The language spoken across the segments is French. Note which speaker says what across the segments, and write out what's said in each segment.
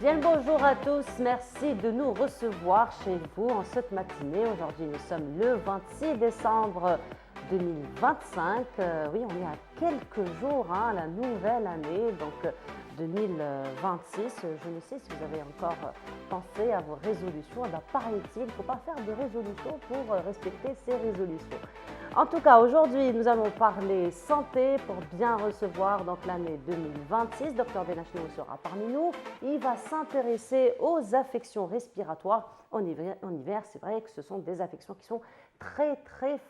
Speaker 1: Bien le bonjour à tous, merci de nous recevoir chez vous en cette matinée. Aujourd'hui, nous sommes le 26 décembre 2025. Oui, on est à quelques jours, la nouvelle année, donc 2026. Je ne sais si vous avez encore pensé à vos résolutions. Paraît-il, il ne faut pas faire de résolutions pour respecter ces résolutions. En tout cas, aujourd'hui, nous allons parler santé pour bien recevoir donc l'année 2026. Dr Benachnou sera parmi nous. Il va s'intéresser aux affections respiratoires. En hiver, c'est vrai que ce sont des affections qui sont très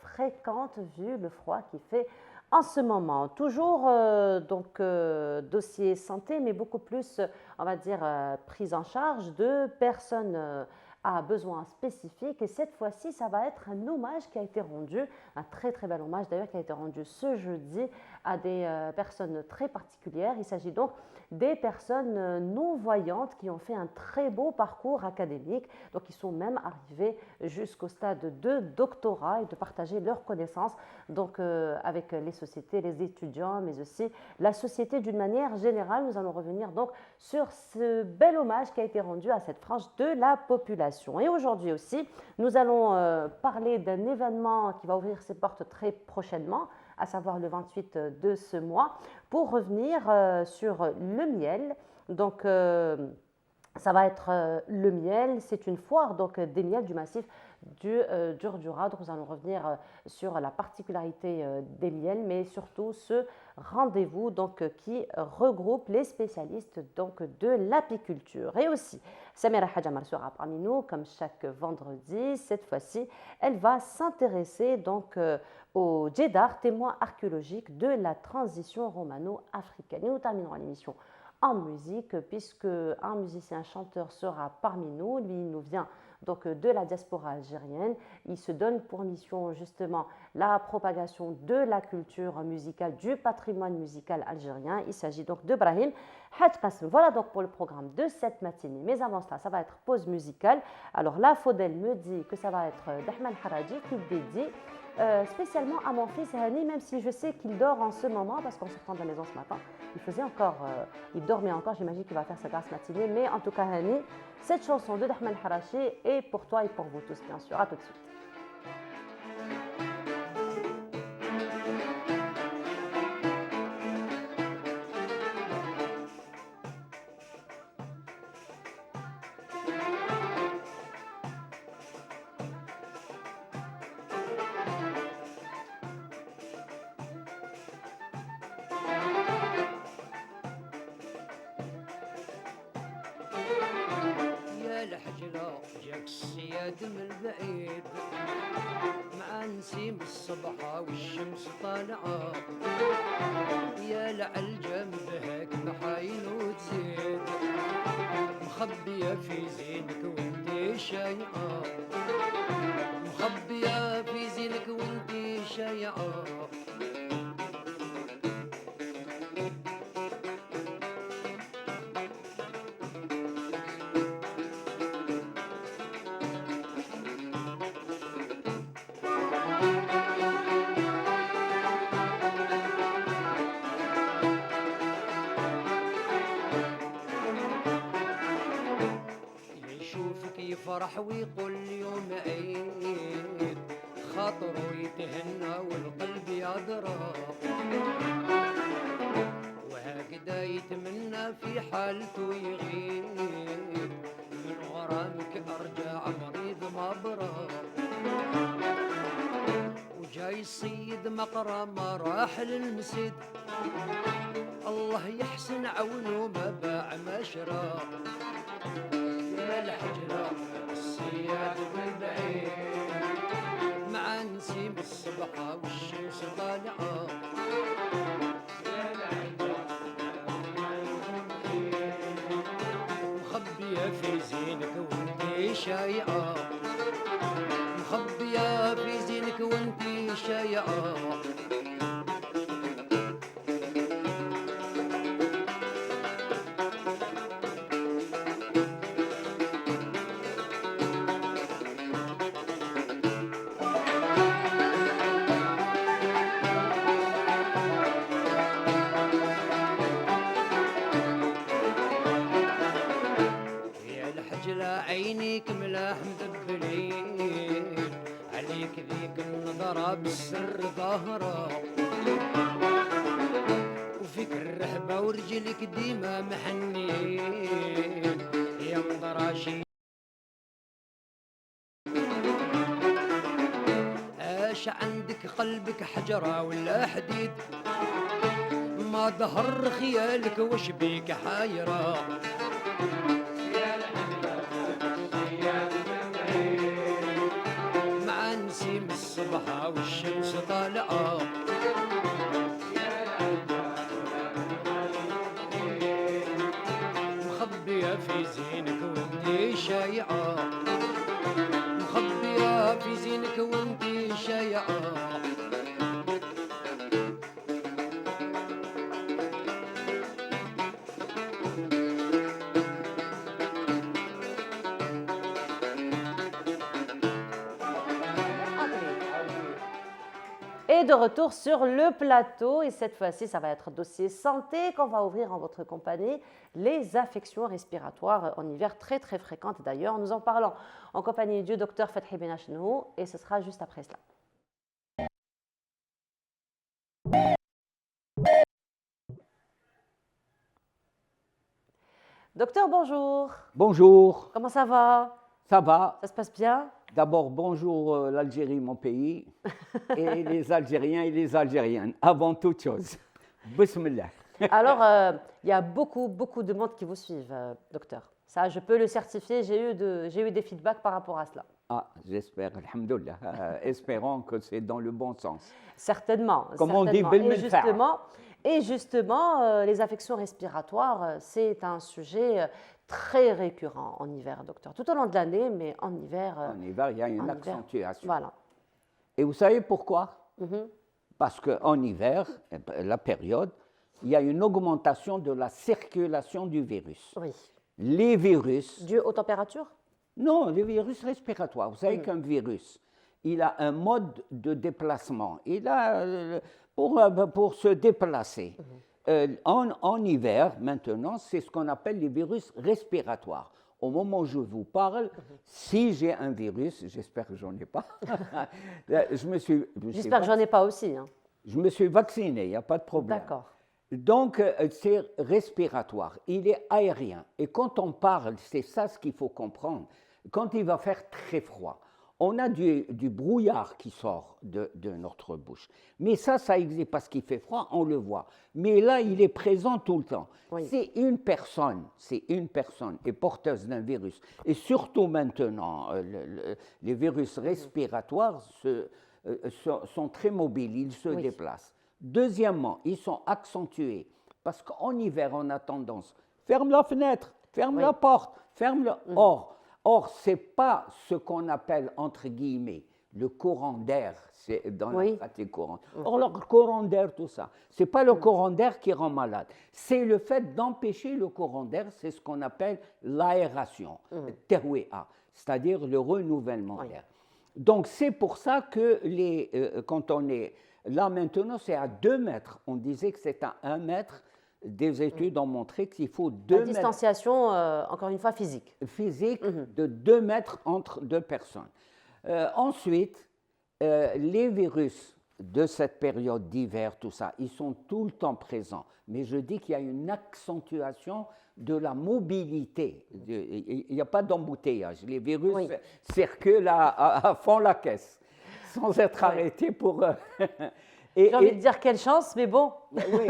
Speaker 1: fréquentes vu le froid qui fait en ce moment. Toujours dossier santé, mais beaucoup plus, on va dire, prise en charge de personnes à besoins spécifiques. Et cette fois-ci, ça va être un hommage qui a été rendu, un très bel hommage d'ailleurs qui a été rendu ce jeudi à des personnes très particulières. Il s'agit donc des personnes non-voyantes qui ont fait un très beau parcours académique, donc ils sont même arrivés jusqu'au stade de doctorat et de partager leurs connaissances donc, avec les sociétés, les étudiants, mais aussi la société d'une manière générale. Nous allons revenir donc sur ce bel hommage qui a été rendu à cette frange de la population. Et aujourd'hui aussi, nous allons parler d'un événement qui va ouvrir ses portes très prochainement, à savoir le 28 de ce mois, pour revenir sur le miel. Donc, ça va être le miel, c'est une foire donc, des miels du massif du Djurdjura. Nous allons revenir sur la particularité des miels, mais surtout ce rendez-vous donc, qui regroupe les spécialistes donc, de l'apiculture. Et aussi, Samira Hadjamar sera parmi nous, comme chaque vendredi. Cette fois-ci, elle va s'intéresser donc au Djedar, témoin archéologique de la transition romano-africaine. Et nous terminerons l'émission en musique, puisque un musicien chanteur sera parmi nous. Lui, il nous vient donc de la diaspora algérienne. Il se donne pour mission justement la propagation de la culture musicale, du patrimoine musical algérien. Il s'agit donc de Brahim Hadj Qassem. Voilà donc pour le programme de cette matinée. Mais avant cela, ça va être pause musicale. Alors là, Faudel me dit que ça va être d'Ahmed Haraji qui dédie spécialement à mon fils Hani, même si je sais qu'il dort en ce moment, parce qu'en sortant de la maison ce matin, il dormait encore, j'imagine qu'il va faire sa grasse matinée, mais en tout cas Hani, cette chanson de Ahmed Harachi est pour toi et pour vous tous, bien sûr. À tout de suite.
Speaker 2: من البعيد مع نسيم الصبحة والشمس طالعة يا لعل جنبك محاين وتزيد مخبية في زينك وانتي شايعة مخبية في زينك وانتي شايعة فرح ويقول يوم عيد خاطره يتهنى والقلب يضرب وهكذا يتمنى في حالته يغيب من غرامك ارجع مريض مبرر وجاي الصيد مقرى ما راح للمسد الله يحسن عونه ما باع ما شرى الحجرة الصياد بالبعيد مع نسيم الصبحة والشمس طالعة مخبية في زينك وانتي شايعة مخبية في زينك وانتي شايعة عينيك ملاح مدبلين عليك ذيك النظرة بالسر ظاهرة وفيك الرهبة ورجلك ديما محنين يا مضراشي اش عندك قلبك حجرة ولا حديد ما ظهر خيالك وش بيك حايرة مع نسيم الصبح والشمس طالعة مخبية في زينك وانتي شايعة مخبية في زينك وانتي شايعة
Speaker 1: Et de retour sur le plateau, et cette fois-ci, ça va être dossier santé qu'on va ouvrir en votre compagnie, les affections respiratoires en hiver très très fréquentes d'ailleurs. Nous en parlons en compagnie du docteur Fathi Benachnou et ce sera juste après cela. Docteur, bonjour.
Speaker 3: Bonjour,
Speaker 1: Comment ça va?
Speaker 3: ça va?
Speaker 1: Ça se passe bien?
Speaker 3: D'abord, bonjour l'Algérie, mon pays, et les Algériens et les Algériennes, avant toute chose. Bismillah.
Speaker 1: Alors, il y a beaucoup de monde qui vous suivent, docteur. Ça, je peux le certifier, j'ai eu des feedbacks par rapport à cela.
Speaker 3: Ah, j'espère, alhamdoulilah. Espérons que c'est dans le bon sens.
Speaker 1: Certainement.
Speaker 3: Comme on dit,
Speaker 1: certainement. Et justement, les affections respiratoires, c'est un sujet très récurrent en hiver, docteur. Tout au long de l'année, mais en hiver.
Speaker 3: En hiver, il y a une accentuation.
Speaker 1: Voilà.
Speaker 3: Et vous savez pourquoi? Parce qu'en hiver, la période, il y a une augmentation de la circulation du virus.
Speaker 1: Oui.
Speaker 3: Les virus.
Speaker 1: Dû aux températures?
Speaker 3: Non, les virus respiratoires. Vous savez qu'un virus, il a un mode de déplacement. Il a, pour se déplacer. En hiver, maintenant, c'est ce qu'on appelle les virus respiratoires. Au moment où je vous parle, si j'ai un virus, j'espère que j'en ai pas,
Speaker 1: J'espère que j'en ai pas aussi. Hein.
Speaker 3: Je me suis vacciné, il n'y a pas de problème.
Speaker 1: D'accord.
Speaker 3: Donc, c'est respiratoire, il est aérien. Et quand on parle, c'est ça ce qu'il faut comprendre, quand il va faire très froid, on a du brouillard qui sort de notre bouche. Mais ça existe parce qu'il fait froid, on le voit. Mais là, il est présent tout le temps.
Speaker 1: Oui.
Speaker 3: C'est une personne est porteuse d'un virus. Et surtout maintenant, les virus respiratoires sont très mobiles, ils se déplacent. Deuxièmement, ils sont accentués parce qu'en hiver, on a tendance, ferme la fenêtre, ferme la porte, ferme le... Or, ce n'est pas ce qu'on appelle, entre guillemets, le courant d'air, c'est dans la pratique courante. Or, le courant d'air, tout ça, ce n'est pas le courant d'air qui rend malade. C'est le fait d'empêcher le courant d'air, c'est ce qu'on appelle l'aération, terwéa, c'est-à-dire le renouvellement d'air. Donc, c'est pour ça que quand on est là maintenant, c'est à 2 mètres. On disait que c'est à 1 mètre. Des études ont montré qu'il faut 2 mètres.
Speaker 1: La distanciation, encore une fois, physique.
Speaker 3: Physique de 2 mètres entre 2 personnes. Ensuite, les virus de cette période d'hiver, tout ça, ils sont tout le temps présents. Mais je dis qu'il y a une accentuation de la mobilité. Il n'y a pas d'embouteillage. Les virus circulent à fond la caisse, sans être arrêtés pour...
Speaker 1: J'ai envie de dire quelle chance, mais bon.
Speaker 3: Oui,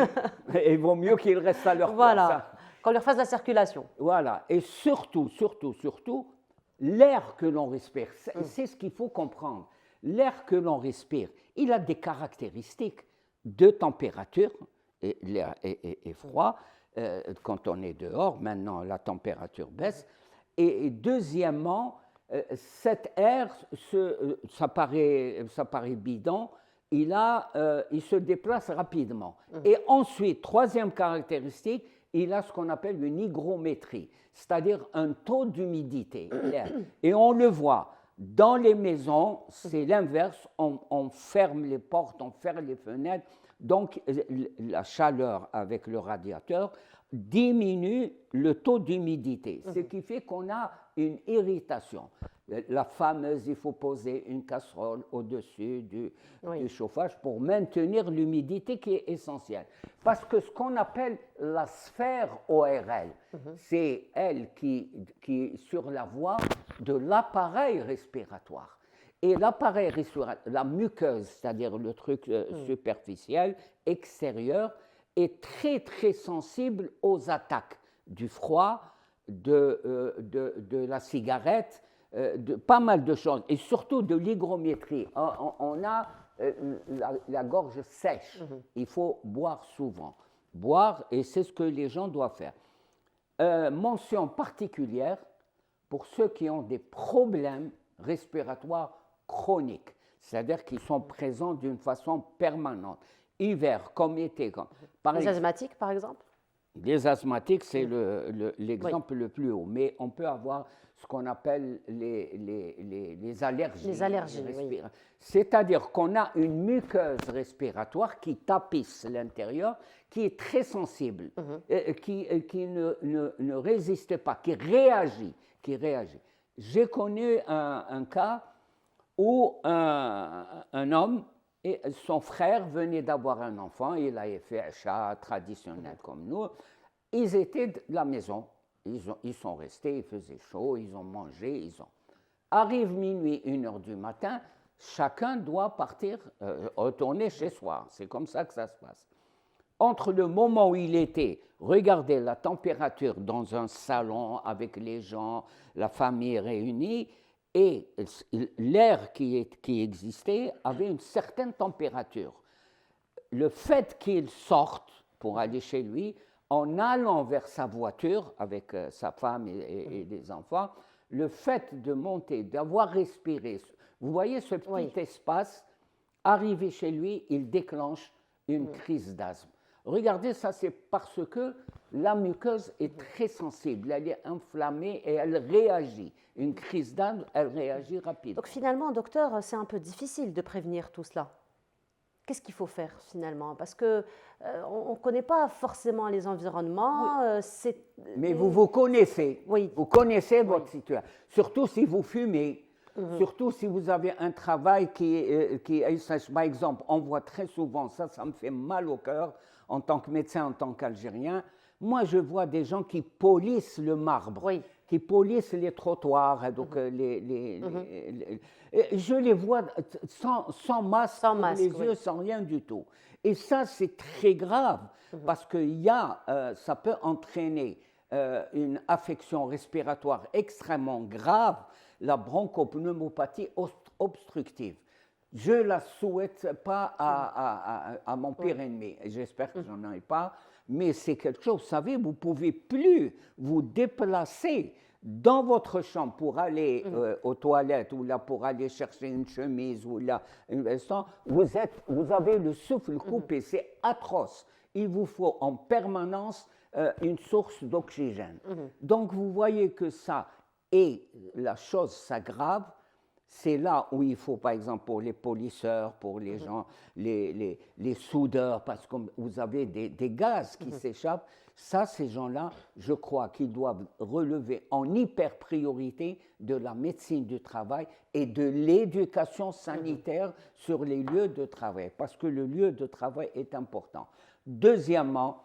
Speaker 3: il vaut mieux qu'ils restent à leur
Speaker 1: place.
Speaker 3: Voilà,
Speaker 1: qu'on leur fasse la circulation.
Speaker 3: Voilà, et surtout, l'air que l'on respire, c'est ce qu'il faut comprendre. L'air que l'on respire, il a des caractéristiques de température, et l'air est froid quand on est dehors, maintenant la température baisse, et deuxièmement, cet air, ça paraît bidon, il se déplace rapidement. Et ensuite, troisième caractéristique, il a ce qu'on appelle une hygrométrie, c'est-à-dire un taux d'humidité. Et on le voit, dans les maisons, c'est l'inverse, on ferme les portes, on ferme les fenêtres, donc la chaleur avec le radiateur diminue le taux d'humidité, ce qui fait qu'on a une irritation. La fameuse, il faut poser une casserole au-dessus du chauffage pour maintenir l'humidité qui est essentielle. Parce que ce qu'on appelle la sphère ORL, c'est elle qui est sur la voie de l'appareil respiratoire. Et l'appareil respiratoire, la muqueuse, c'est-à-dire le truc superficiel, extérieur, est très très sensible aux attaques du froid, de la cigarette, de pas mal de choses, et surtout de l'hygrométrie. On a la gorge sèche. Il faut boire souvent. Boire, et c'est ce que les gens doivent faire. Mention particulière pour ceux qui ont des problèmes respiratoires chroniques, c'est-à-dire qui sont présents d'une façon permanente, hiver comme été.
Speaker 1: Les asthmatiques, par exemple?
Speaker 3: Les asthmatiques, c'est l'exemple le plus haut, mais on peut avoir ce qu'on appelle les allergies.
Speaker 1: Les allergies, oui.
Speaker 3: C'est-à-dire qu'on a une muqueuse respiratoire qui tapisse l'intérieur, qui est très sensible, qui ne résiste pas, qui réagit. J'ai connu un cas où un homme et son frère venait d'avoir un enfant, il avait fait un chat traditionnel comme nous. Ils étaient de la maison, ils sont restés, il faisait chaud, ils ont mangé, Arrive minuit, 1h du matin, chacun doit partir, retourner chez soi. C'est comme ça que ça se passe. Entre le moment où il était, regardez la température dans un salon avec les gens, la famille réunie, et l'air qui existait avait une certaine température. Le fait qu'il sorte pour aller chez lui, en allant vers sa voiture avec sa femme et les enfants, le fait de monter, d'avoir respiré, vous voyez ce petit espace, arrivé chez lui, il déclenche une crise d'asthme. Regardez, ça c'est parce que la muqueuse est très sensible, elle est inflammée et elle réagit. Une crise d'asthme, elle réagit rapidement.
Speaker 1: Donc finalement, docteur, c'est un peu difficile de prévenir tout cela. Qu'est-ce qu'il faut faire finalement? Parce qu'on ne connaît pas forcément les environnements.
Speaker 3: Mais vous connaissez, vous connaissez votre situation. Surtout si vous fumez, surtout si vous avez un travail par exemple, on voit très souvent, ça me fait mal au cœur en tant que médecin, en tant qu'Algérien. Moi, je vois des gens qui polissent le marbre, qui polissent les trottoirs, donc je les vois sans masque, les yeux, sans rien du tout. Et ça, c'est très grave, parce que ça peut entraîner une affection respiratoire extrêmement grave, la bronchopneumopathie obstructive. Je ne la souhaite pas à mon pire ennemi, j'espère que je n'en ai pas, mais c'est quelque chose, vous savez, vous ne pouvez plus vous déplacer dans votre chambre pour aller aux toilettes ou là pour aller chercher une chemise ou là une veston, vous avez le souffle coupé, c'est atroce. Il vous faut en permanence une source d'oxygène. Donc vous voyez que ça, et la chose s'aggrave, c'est là où il faut, par exemple, pour les polisseurs, pour les gens, les soudeurs, parce que vous avez des gaz qui s'échappent, ça, ces gens-là, je crois qu'ils doivent relever en hyper priorité de la médecine du travail et de l'éducation sanitaire sur les lieux de travail, parce que le lieu de travail est important. Deuxièmement,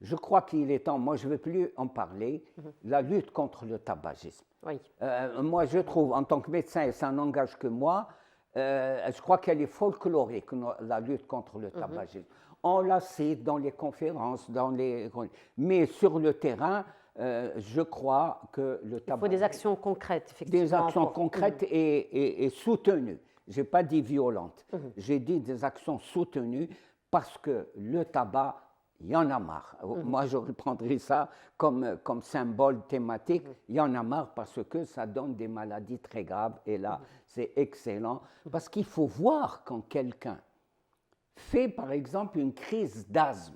Speaker 3: je crois qu'il est temps, moi je ne vais plus en parler, la lutte contre le tabagisme. Moi je trouve, en tant que médecin, et ça n'engage que moi, je crois qu'elle est folklorique, la lutte contre le tabagisme. On la cite dans les conférences, mais sur le terrain, je crois que le tabagisme...
Speaker 1: Il faut des actions concrètes, effectivement.
Speaker 3: Des actions concrètes et soutenues. Je n'ai pas dit violentes, j'ai dit des actions soutenues parce que le tabac, il y en a marre. Moi, je reprendrai ça comme symbole thématique. Il y en a marre parce que ça donne des maladies très graves. Et là, c'est excellent. Parce qu'il faut voir quand quelqu'un fait, par exemple, une crise d'asthme.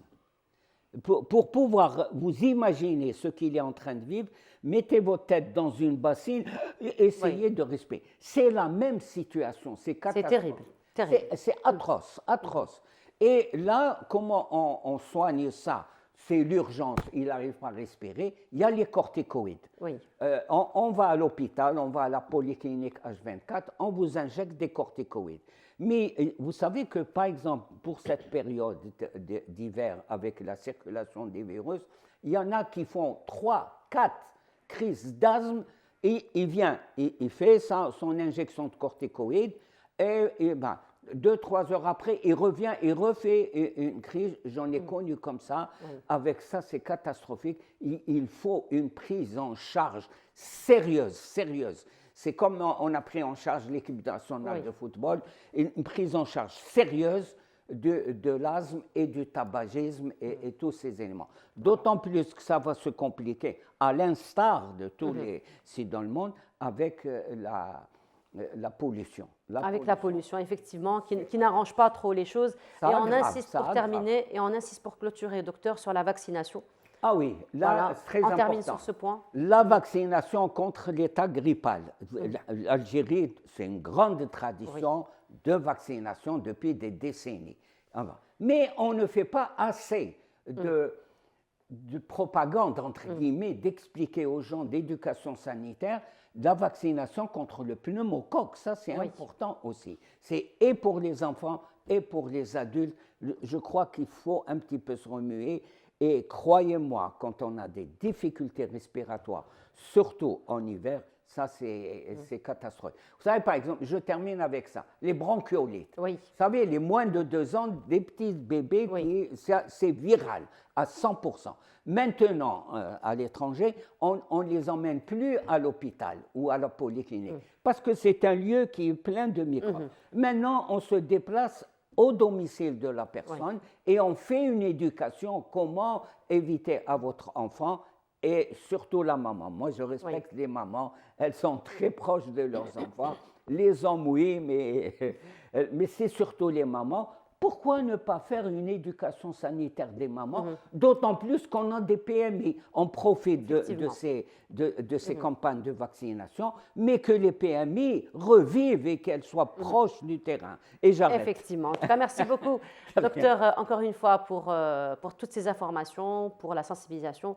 Speaker 3: Pour pouvoir vous imaginer ce qu'il est en train de vivre, mettez votre tête dans une bassine et essayez de respirer. C'est la même situation. C'est
Speaker 1: terrible. Terrible.
Speaker 3: C'est atroce, atroce. Et là, comment on soigne ça? c'est l'urgence, il n'arrive pas à respirer, il y a les corticoïdes.
Speaker 1: Oui.
Speaker 3: On va à l'hôpital, on va à la polyclinique H24, on vous injecte des corticoïdes. Mais vous savez que, par exemple, pour cette période d'hiver avec la circulation des virus, il y en a qui font 3, 4 crises d'asthme et il vient, il fait son injection de corticoïdes et 2-3 heures après, il revient et refait une crise. J'en ai connu comme ça. Avec ça, c'est catastrophique. Il faut une prise en charge sérieuse. C'est comme on a pris en charge l'équipe nationale de football, une prise en charge sérieuse de l'asthme et du tabagisme et tous ces éléments. D'autant plus que ça va se compliquer, à l'instar de tous les sites dans le monde, avec la pollution.
Speaker 1: La pollution, effectivement, qui n'arrange pas trop les choses.
Speaker 3: Ça
Speaker 1: et on
Speaker 3: aggrave,
Speaker 1: insiste
Speaker 3: ça
Speaker 1: pour
Speaker 3: aggrave.
Speaker 1: terminer, et on insiste pour clôturer, docteur, sur la vaccination.
Speaker 3: Ah oui, là,
Speaker 1: Voilà,
Speaker 3: c'est très
Speaker 1: on
Speaker 3: important.
Speaker 1: termine sur ce point.
Speaker 3: La vaccination contre l'état grippal. L'Algérie, c'est une grande tradition de vaccination depuis des décennies. Mais on ne fait pas assez de propagande, entre guillemets, d'expliquer aux gens d'éducation sanitaire la vaccination contre le pneumocoque. Ça, c'est important aussi. C'est et pour les enfants et pour les adultes. Je crois qu'il faut un petit peu se remuer. Et croyez-moi, quand on a des difficultés respiratoires, surtout en hiver, ça c'est catastrophique. Vous savez, par exemple, je termine avec ça, les bronchiolites.
Speaker 1: Oui.
Speaker 3: Vous savez, les moins de 2 ans, des petits bébés, c'est viral à 100%. Maintenant, à l'étranger, on ne les emmène plus à l'hôpital ou à la polyclinique parce que c'est un lieu qui est plein de microbes. Maintenant, on se déplace au domicile de la personne et on fait une éducation, comment éviter à votre enfant et surtout la maman. Moi, je respecte les mamans, elles sont très proches de leurs enfants. Les hommes, oui, mais c'est surtout les mamans. Pourquoi ne pas faire une éducation sanitaire des mamans, d'autant plus qu'on a des PMI. On profite de ces campagnes de vaccination, mais que les PMI revivent et qu'elles soient proches du terrain. Et j'arrête.
Speaker 1: Effectivement. En tout cas, merci beaucoup, docteur, encore une fois, pour toutes ces informations, pour la sensibilisation.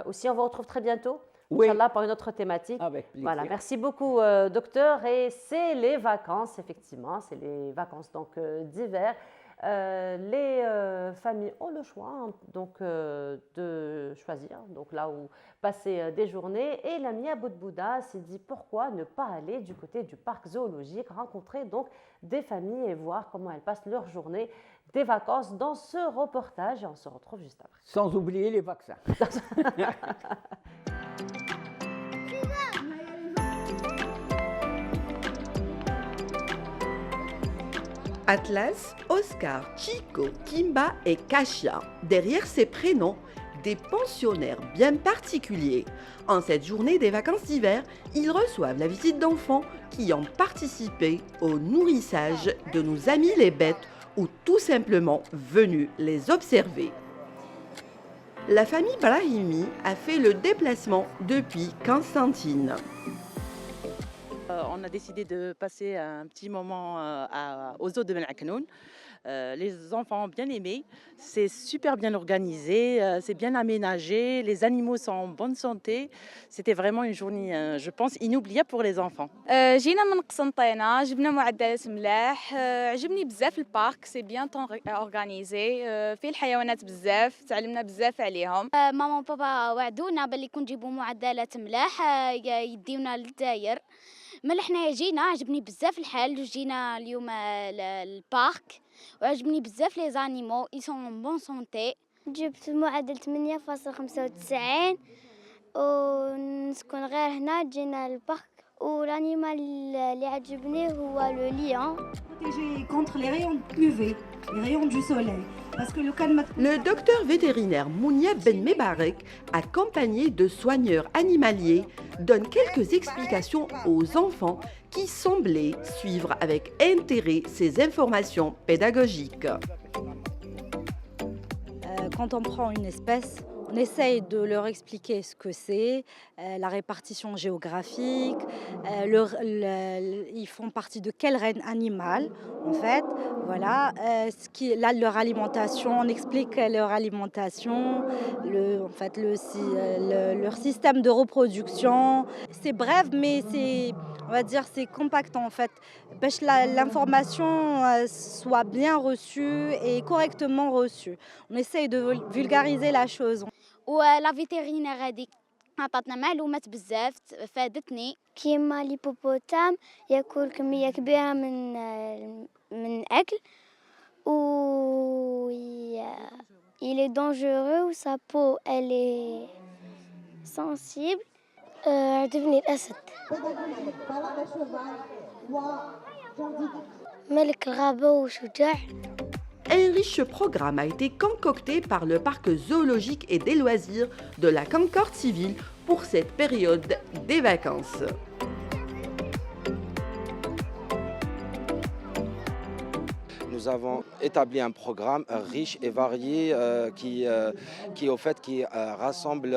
Speaker 1: Aussi, on vous retrouve très bientôt.
Speaker 3: Oui.
Speaker 1: Inch'Allah, pour une autre thématique.
Speaker 3: Avec plaisir.
Speaker 1: Voilà, merci beaucoup, docteur. Et c'est les vacances, effectivement, c'est les vacances d'hiver. Les familles ont le choix donc, de choisir donc là où passer des journées. Et l'ami Aboud Bouddha s'est dit pourquoi ne pas aller du côté du parc zoologique, rencontrer donc des familles et voir comment elles passent leur journée des vacances dans ce reportage. Et on se retrouve juste après.
Speaker 3: Sans oublier les vaccins.
Speaker 4: Atlas, Oscar, Chico, Kimba et Kashia. Derrière ces prénoms, des pensionnaires bien particuliers. En cette journée des vacances d'hiver, ils reçoivent la visite d'enfants qui ont participé au nourrissage de nos amis les bêtes ou tout simplement venus les observer. La famille Brahimi a fait le déplacement depuis Constantine.
Speaker 5: On a décidé de passer un petit moment aux eaux de Ben Aknoun. Les enfants ont bien aimé, c'est super bien organisé, c'est bien aménagé, les animaux sont en bonne santé. C'était vraiment une journée, je pense, inoubliable pour les enfants.
Speaker 6: جينا من قسنطينة جبنا معدلات ملاح عجبني بزاف البارك سي بيان اورغانيزي فيه الحيوانات بزاف تعلمنا بزاف عليهم
Speaker 7: ماما وبابا وعدونا باللي كون نجيبوا معدلات ملاح يديونا للداير ملي حنايا جينا عجبني بزاف الحال جينا اليوم البارك وعجبني بزاف لي زانيمو ils sont en bonne santé جبت معدل 8.95 ونسكن غير هنا جينا البارك والانيمال اللي عجبني هو لو ليون
Speaker 8: Protégé contre les rayons UV, les rayons du soleil. Parce que
Speaker 4: le docteur vétérinaire Mounia Ben Mebarek, accompagné de soigneurs animaliers, donne quelques explications aux enfants qui semblaient suivre avec intérêt ces informations pédagogiques.
Speaker 9: Quand on prend une espèce, On essaye de leur expliquer ce que c'est, la répartition géographique, ils font partie de quel règne animal, en fait. Voilà, leur alimentation, on explique leur alimentation, en fait, leur système de reproduction. C'est bref, mais on va dire, c'est compact, en fait. L'information soit bien reçue et correctement reçue. On essaye de vulgariser la chose.
Speaker 7: ولا فيترينير هذيك عطاتنا معلومات بزاف فادتني كيما ليبوبوتام ياكل كميه كبيره من اكل و il est dangereux ou sa peau elle est sensible عجبني الاسد ملك الغابه وشجاع.
Speaker 4: Un riche programme a été concocté par le parc zoologique et des loisirs de la Concorde civile pour cette période des vacances.
Speaker 10: Nous avons établi un programme riche et varié qui rassemble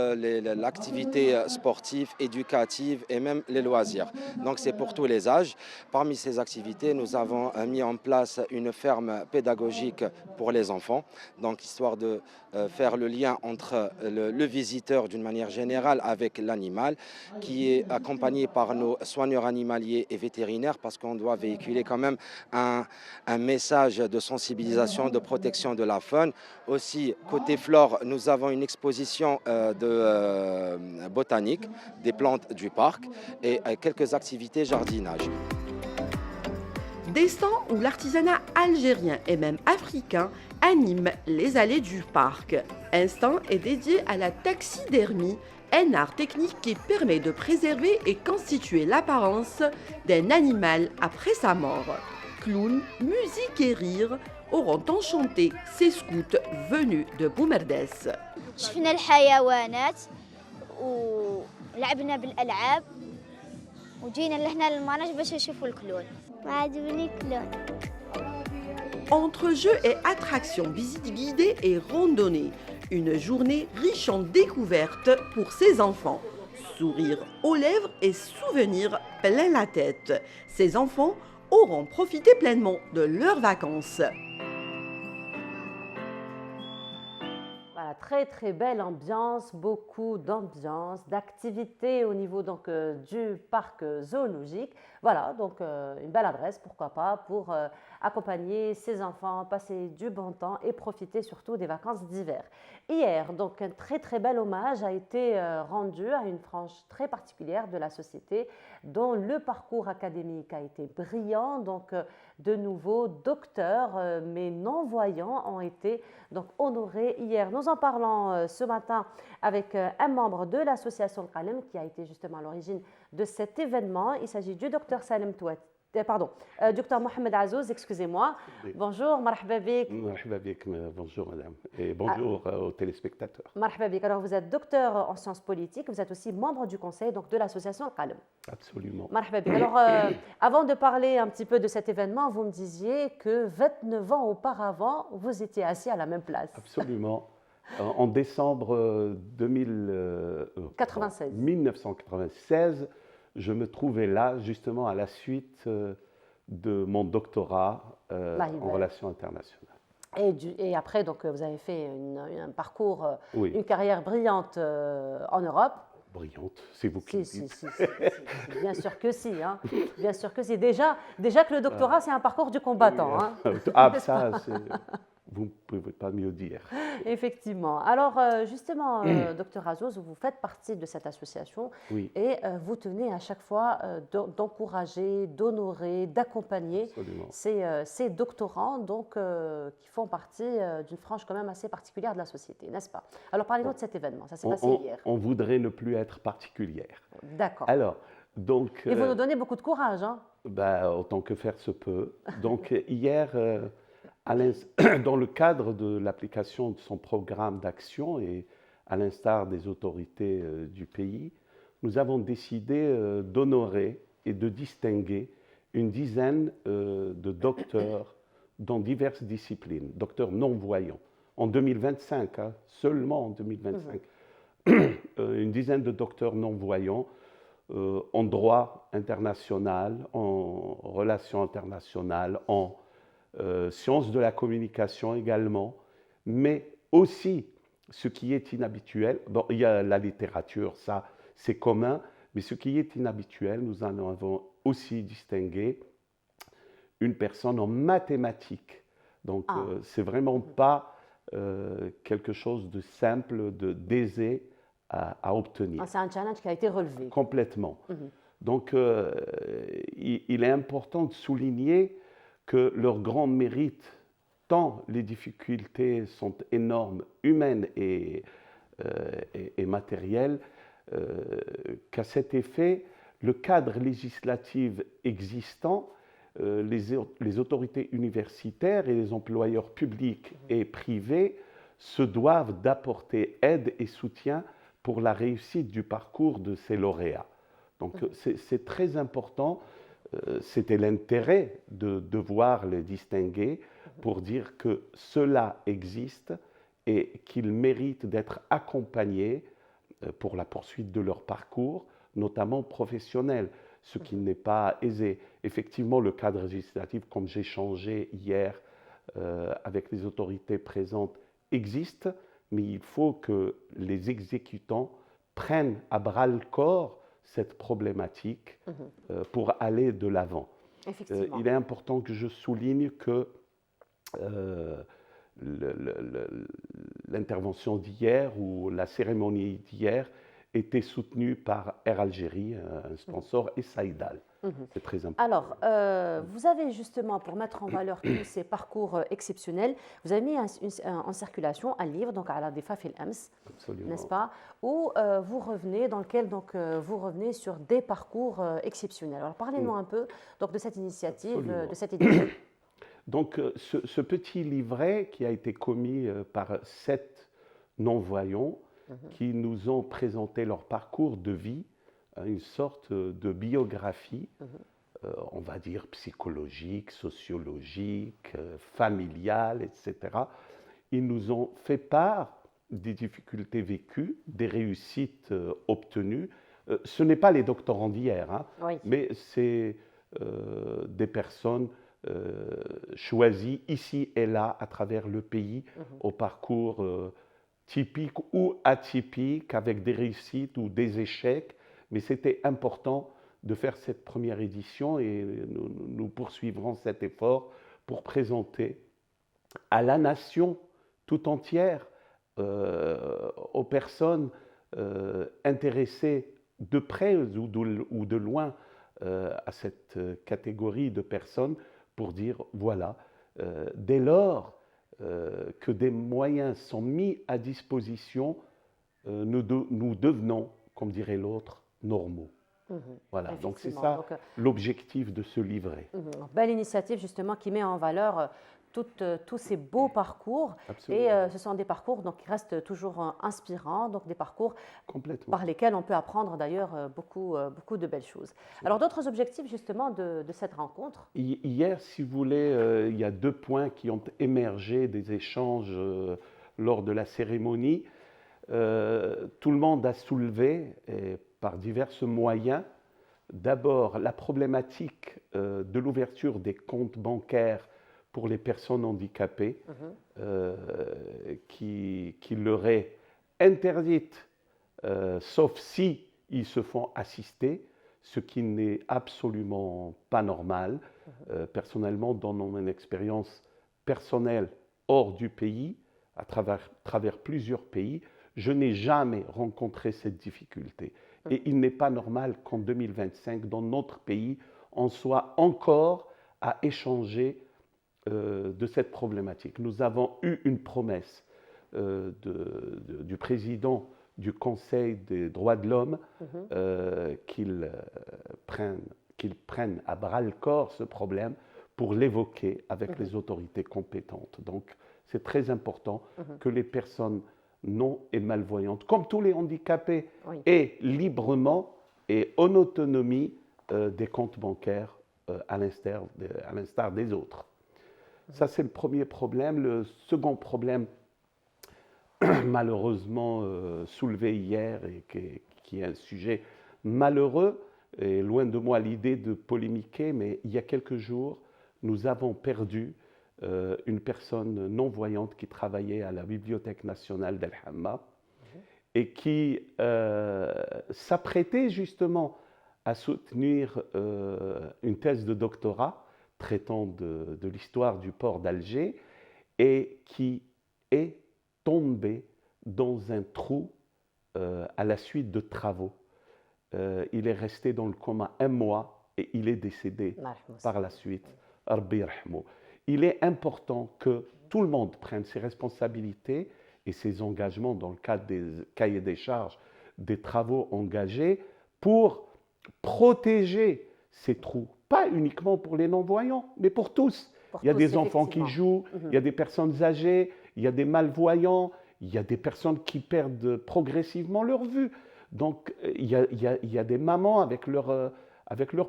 Speaker 10: l'activité sportive, éducative et même les loisirs. Donc c'est pour tous les âges. Parmi ces activités, nous avons mis en place une ferme pédagogique pour les enfants, donc histoire de faire le lien entre le visiteur d'une manière générale avec l'animal, qui est accompagné par nos soigneurs animaliers et vétérinaires, parce qu'on doit véhiculer quand même un message de sensibilisation, de protection de la faune. Aussi, côté flore, nous avons une exposition botanique des plantes du parc et quelques activités jardinage.
Speaker 4: Des stands où l'artisanat algérien et même africain anime les allées du parc. Un stand est dédié à la taxidermie, un art technique qui permet de préserver et constituer l'apparence d'un animal après sa mort. Clowns, musique et rire auront enchanté ces scouts venus de Boumerdes.
Speaker 7: شفنا الحيوانات ولعبنا بالألعاب وجينا لهنا للمانج باش نشوفوا الكلون. عجبني الكلون.
Speaker 4: Entre jeux et attractions, visites guidées et randonnées, une journée riche en découvertes pour ces enfants. Sourire aux lèvres et souvenirs plein la tête. Ces enfants auront profité pleinement de leurs vacances.
Speaker 1: Voilà, très très belle ambiance, beaucoup d'ambiance, d'activités au niveau donc, du parc zoologique. Voilà, donc une belle adresse, pourquoi pas, pour accompagner ses enfants, passer du bon temps et profiter surtout des vacances d'hiver. Hier, donc un très très bel hommage a été rendu à une frange très particulière de la société dont le parcours académique a été brillant. Donc de nouveaux docteurs mais non-voyants ont été donc honorés hier. Nous en parlons ce matin avec un membre de l'association Qalem qui a été justement à l'origine de cet événement. Il s'agit du docteur Salem Touat. Docteur Mohamed Azouz, excusez-moi.
Speaker 11: Oui.
Speaker 1: Bonjour, marhaba bik.
Speaker 11: Marhaba bik, bonjour madame, et bonjour aux téléspectateurs.
Speaker 1: Marhaba bik. Alors vous êtes docteur en sciences politiques, vous êtes aussi membre du conseil donc, de l'association Qalem.
Speaker 11: Absolument.
Speaker 1: Marhaba bik. Alors avant de parler un petit peu de cet événement, vous me disiez que 29 ans auparavant, vous étiez assis à la même place.
Speaker 11: Absolument. En décembre 1996, je me trouvais là justement à la suite de mon doctorat en relations internationales.
Speaker 1: Et après, donc, vous avez fait un parcours,
Speaker 11: oui.
Speaker 1: Une carrière brillante en Europe.
Speaker 11: Brillante, c'est vous qui le dites.
Speaker 1: Si, bien sûr que si. Hein. Bien sûr que si. Déjà que le doctorat, c'est un parcours du combattant.
Speaker 11: Oui.
Speaker 1: Hein.
Speaker 11: Ah, ça, vous ne pouvez pas mieux dire.
Speaker 1: Effectivement. Alors, justement, docteur Azouz, vous faites partie de cette association
Speaker 11: oui.
Speaker 1: et vous tenez à chaque fois d'encourager, d'honorer, d'accompagner ces doctorants donc, qui font partie d'une frange quand même assez particulière de la société, n'est-ce pas? Alors, parlez-nous de cet événement. Ça s'est passé hier.
Speaker 11: On voudrait ne plus être particulière.
Speaker 1: D'accord.
Speaker 11: Alors, donc...
Speaker 1: Et vous nous donnez beaucoup de courage, hein?
Speaker 11: Autant que faire se peut. Donc, hier... dans le cadre de l'application de son programme d'action et à l'instar des autorités du pays, nous avons décidé d'honorer et de distinguer une dizaine de docteurs dans diverses disciplines, docteurs non-voyants. en 2025, hein, seulement en 2025. Une dizaine de docteurs non-voyants en droit international, en relations internationales, en sciences de la communication également, mais aussi ce qui est inhabituel. Bon, il y a la littérature, ça c'est commun, mais ce qui est inhabituel, nous en avons aussi distingué une personne en mathématiques. Donc, c'est vraiment pas quelque chose de simple, d'aisé à obtenir.
Speaker 1: C'est un challenge qui a été relevé.
Speaker 11: Complètement. Donc, il est important de souligner que leur grand mérite, tant les difficultés sont énormes, humaines et matérielles, qu'à cet effet, le cadre législatif existant, les autorités universitaires et les employeurs publics et privés se doivent d'apporter aide et soutien pour la réussite du parcours de ces lauréats. Donc c'est très important, c'était l'intérêt de devoir les distinguer pour dire que cela existe et qu'ils méritent d'être accompagnés pour la poursuite de leur parcours, notamment professionnel, ce qui n'est pas aisé. Effectivement, le cadre législatif, comme j'ai échangé hier avec les autorités présentes, existe, mais il faut que les exécutants prennent à bras-le-corps cette problématique pour aller de l'avant. Il est important que je souligne que l'intervention d'hier ou la cérémonie d'hier était soutenue par Air Algérie, un sponsor, et Saïdal. C'est très important.
Speaker 1: Alors, vous avez justement, pour mettre en valeur tous ces parcours exceptionnels, vous avez mis en circulation un livre, donc à la Defa Fil Ams, n'est-ce pas, où vous revenez, dans lequel donc, vous revenez sur des parcours exceptionnels. Alors, parlez-nous un peu donc, de cette initiative, de cette édition.
Speaker 11: Donc, ce petit livret qui a été commis par 7 non-voyants qui nous ont présenté leur parcours de vie, une sorte de biographie, on va dire psychologique, sociologique, familiale, etc. Ils nous ont fait part des difficultés vécues, des réussites obtenues. Ce n'est pas les doctorants d'hier, hein, mais c'est des personnes choisies ici et là à travers le pays au parcours typique ou atypique, avec des réussites ou des échecs. Mais c'était important de faire cette première édition et nous poursuivrons cet effort pour présenter à la nation tout entière, aux personnes intéressées de près ou de loin à cette catégorie de personnes, pour dire, voilà, dès lors que des moyens sont mis à disposition, nous devenons, comme dirait l'autre, normaux. Voilà, donc c'est ça l'objectif de ce livret.
Speaker 1: Belle initiative justement qui met en valeur tous ces beaux parcours. Absolument. Et ce sont des parcours donc, qui restent toujours inspirants, donc des parcours par lesquels on peut apprendre d'ailleurs beaucoup de belles choses. Absolument. Alors d'autres objectifs justement de cette rencontre?
Speaker 11: Hier, si vous voulez, il y a 2 points qui ont émergé des échanges lors de la cérémonie. Tout le monde a soulevé, par divers moyens, d'abord la problématique de l'ouverture des comptes bancaires pour les personnes handicapées, qui leur est interdite, sauf si ils se font assister, ce qui n'est absolument pas normal. Personnellement, dans mon expérience personnelle hors du pays, à travers plusieurs pays, je n'ai jamais rencontré cette difficulté. Et il n'est pas normal qu'en 2025, dans notre pays, on soit encore à échanger de cette problématique. Nous avons eu une promesse du président du Conseil des droits de l'homme qu'il prenne à bras-le-corps ce problème pour l'évoquer avec les autorités compétentes. Donc, c'est très important que les personnes non et malvoyantes, comme tous les handicapés, aient librement et en autonomie des comptes bancaires à l'instar des autres. Ça, c'est le premier problème. Le second problème malheureusement soulevé hier et qui est un sujet malheureux. Et loin de moi l'idée de polémiquer, mais il y a quelques jours, nous avons perdu une personne non-voyante qui travaillait à la Bibliothèque nationale d'El Hamma et qui s'apprêtait justement à soutenir une thèse de doctorat traitant de l'histoire du port d'Alger et qui est tombé dans un trou à la suite de travaux. Il est resté dans le coma 1 mois et il est décédé par la suite. Rabbi yarhamou. Il est important que tout le monde prenne ses responsabilités et ses engagements dans le cadre des cahiers des charges, des travaux engagés pour protéger ces trous. Pas uniquement pour les non-voyants, mais pour tous. Il y a des enfants qui jouent, il y a des personnes âgées, il y a des malvoyants, il y a des personnes qui perdent progressivement leur vue. Donc, il y a des mamans avec leur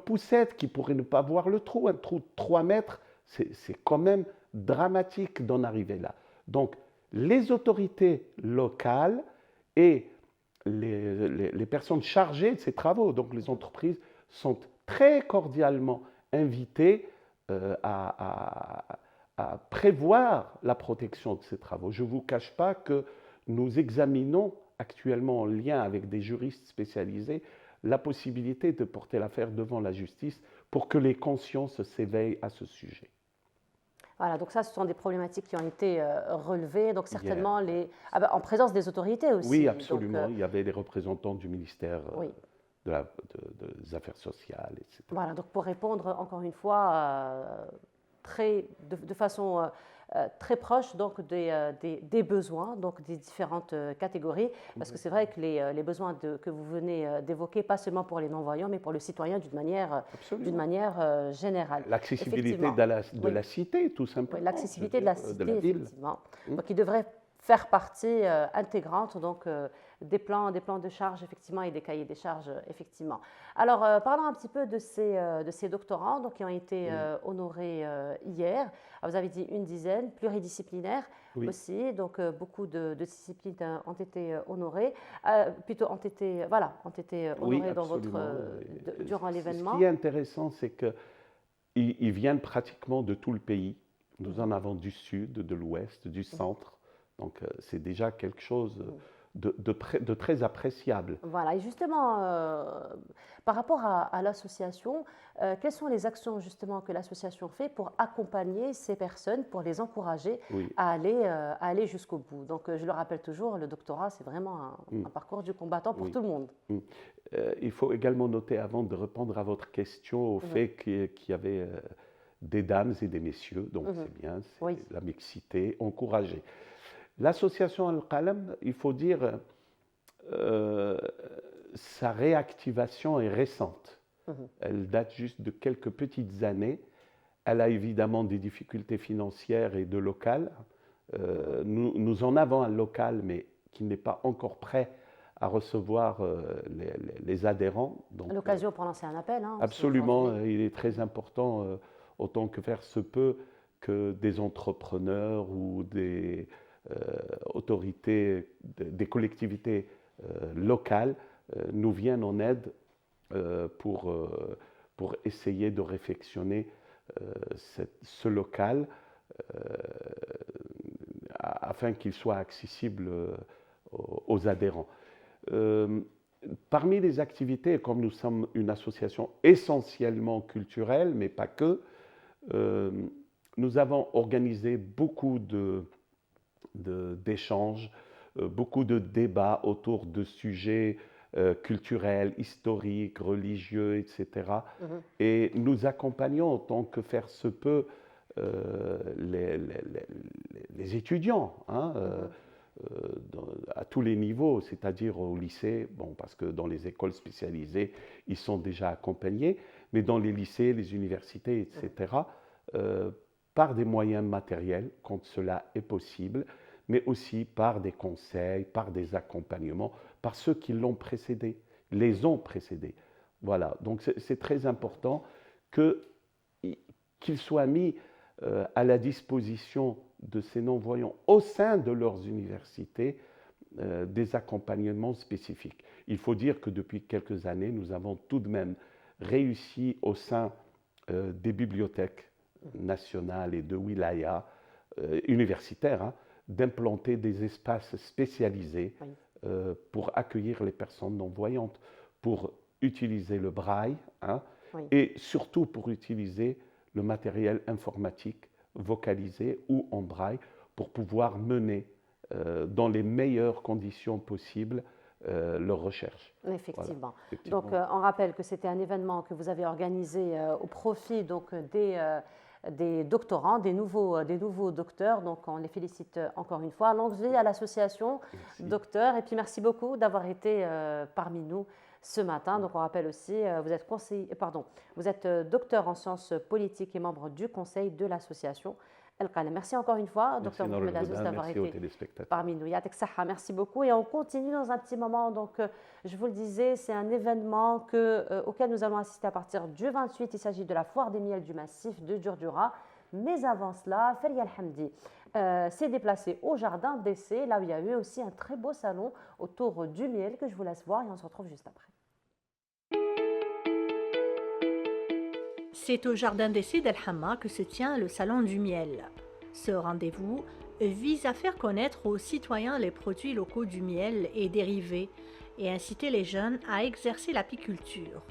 Speaker 11: poussette qui pourraient ne pas voir le trou. Un trou de 3 mètres, c'est quand même dramatique d'en arriver là. Donc, les autorités locales et les personnes chargées de ces travaux, donc les entreprises, sont très cordialement invitées à prévoir la protection de ces travaux. Je ne vous cache pas que nous examinons actuellement en lien avec des juristes spécialisés la possibilité de porter l'affaire devant la justice pour que les consciences s'éveillent à ce sujet.
Speaker 1: Voilà, donc ça, ce sont des problématiques qui ont été relevées, donc certainement en présence des autorités aussi.
Speaker 11: Oui, absolument. Donc, il y avait des représentants du ministère des Affaires sociales, etc.
Speaker 1: Voilà, donc pour répondre encore une fois de façon très proche donc des besoins, donc des différentes catégories, parce que c'est vrai que les besoins que vous venez d'évoquer, pas seulement pour les non-voyants, mais pour le citoyen d'une manière générale.
Speaker 11: L'accessibilité de la cité, tout simplement.
Speaker 1: Oui, l'accessibilité de la cité, effectivement.
Speaker 11: Mmh.
Speaker 1: Donc, il devrait faire partie intégrante donc, des plans de charge, effectivement, et des cahiers des charges, effectivement. Alors, parlons un petit peu de ces doctorants donc, qui ont été honorés hier. Alors, vous avez dit une dizaine, pluridisciplinaires aussi, donc beaucoup de disciplines ont été honorées, ont été honorées durant l'événement.
Speaker 11: Ce qui est intéressant, c'est qu'ils viennent pratiquement de tout le pays. Nous en avons du sud, de l'ouest, du centre. Donc, c'est déjà quelque chose de très appréciable.
Speaker 1: Voilà, et justement, par rapport à l'association, quelles sont les actions justement que l'association fait pour accompagner ces personnes, pour les encourager à aller jusqu'au bout? Donc, je le rappelle toujours, le doctorat, c'est vraiment un parcours du combattant pour tout le monde.
Speaker 11: Il faut également noter, avant de répondre à votre question, au fait qu'il y avait des dames et des messieurs, donc c'est bien, c'est la mixité encouragée. L'association Al-Qalam, il faut dire, sa réactivation est récente. Elle date juste de quelques petites années. Elle a évidemment des difficultés financières et de local. Nous en avons un local, mais qui n'est pas encore prêt à recevoir les adhérents.
Speaker 1: L'occasion pour lancer un appel.
Speaker 11: Absolument, il est très important, autant que faire se peut, que des entrepreneurs ou des autorités, des collectivités locales nous viennent en aide pour essayer de réfectionner ce local afin qu'il soit accessible aux adhérents. Parmi les activités, comme nous sommes une association essentiellement culturelle, mais pas que, nous avons organisé beaucoup d'échanges, beaucoup de débats autour de sujets culturels, historiques, religieux, etc. Et nous accompagnons autant que faire se peut les étudiants à tous les niveaux, c'est-à-dire au lycée, parce que dans les écoles spécialisées, ils sont déjà accompagnés, mais dans les lycées, les universités, etc., par des moyens matériels, quand cela est possible, mais aussi par des conseils, par des accompagnements, par ceux qui l'ont précédé, les ont précédés. Voilà, donc c'est très important qu'ils soient mis à la disposition de ces non-voyants au sein de leurs universités des accompagnements spécifiques. Il faut dire que depuis quelques années, nous avons tout de même réussi au sein des bibliothèques nationales et de wilaya universitaires d'implanter des espaces spécialisés pour accueillir les personnes non-voyantes, pour utiliser le braille et surtout pour utiliser le matériel informatique vocalisé ou en braille pour pouvoir mener dans les meilleures conditions possibles leurs recherches.
Speaker 1: Effectivement. Voilà, effectivement. Donc, on rappelle que c'était un événement que vous avez organisé au profit donc, des doctorants, des nouveaux docteurs. Donc, on les félicite encore une fois. Longue vie à l'association Docteurs. Et puis, merci beaucoup d'avoir été parmi nous ce matin. Donc, on rappelle aussi, vous êtes docteur en sciences politiques et membre du conseil de l'association El-Qalem. Merci encore une fois, docteur Mohamed Azouz, d'avoir été parmi nous. Yatek Saha, merci beaucoup. Et on continue dans un petit moment. Donc, je vous le disais, c'est un événement auquel nous allons assister à partir du 28. Il s'agit de la foire des miels du massif de Djurdjura. Mais avant cela, Feria Al-Hamdi s'est déplacé au jardin d'essai, là où il y a eu aussi un très beau salon autour du miel que je vous laisse voir et on se retrouve juste après.
Speaker 12: C'est au jardin d'essai d'El Hamma que se tient le salon du miel. Ce rendez-vous vise à faire connaître aux citoyens les produits locaux du miel et dérivés et inciter les jeunes à exercer l'apiculture.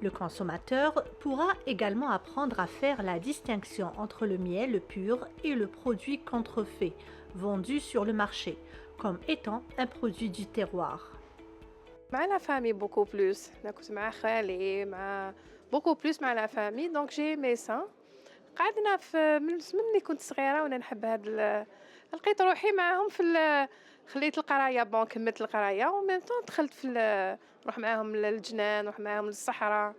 Speaker 12: Le consommateur pourra également apprendre à faire la distinction entre le miel pur et le produit contrefait, vendu sur le marché, comme étant un produit du terroir.
Speaker 13: مع la famille beaucoup plus. كنت مع خالي مع beaucoup plus مع la famille donc j'ai aimé ça. قعدنا من ملي كنت صغيره وانا نحب لقيت روحي معاهم خليت القرايه كملت القرايه وميم طون دخلت نروح معاهم للجنان نروح معاهم للصحراء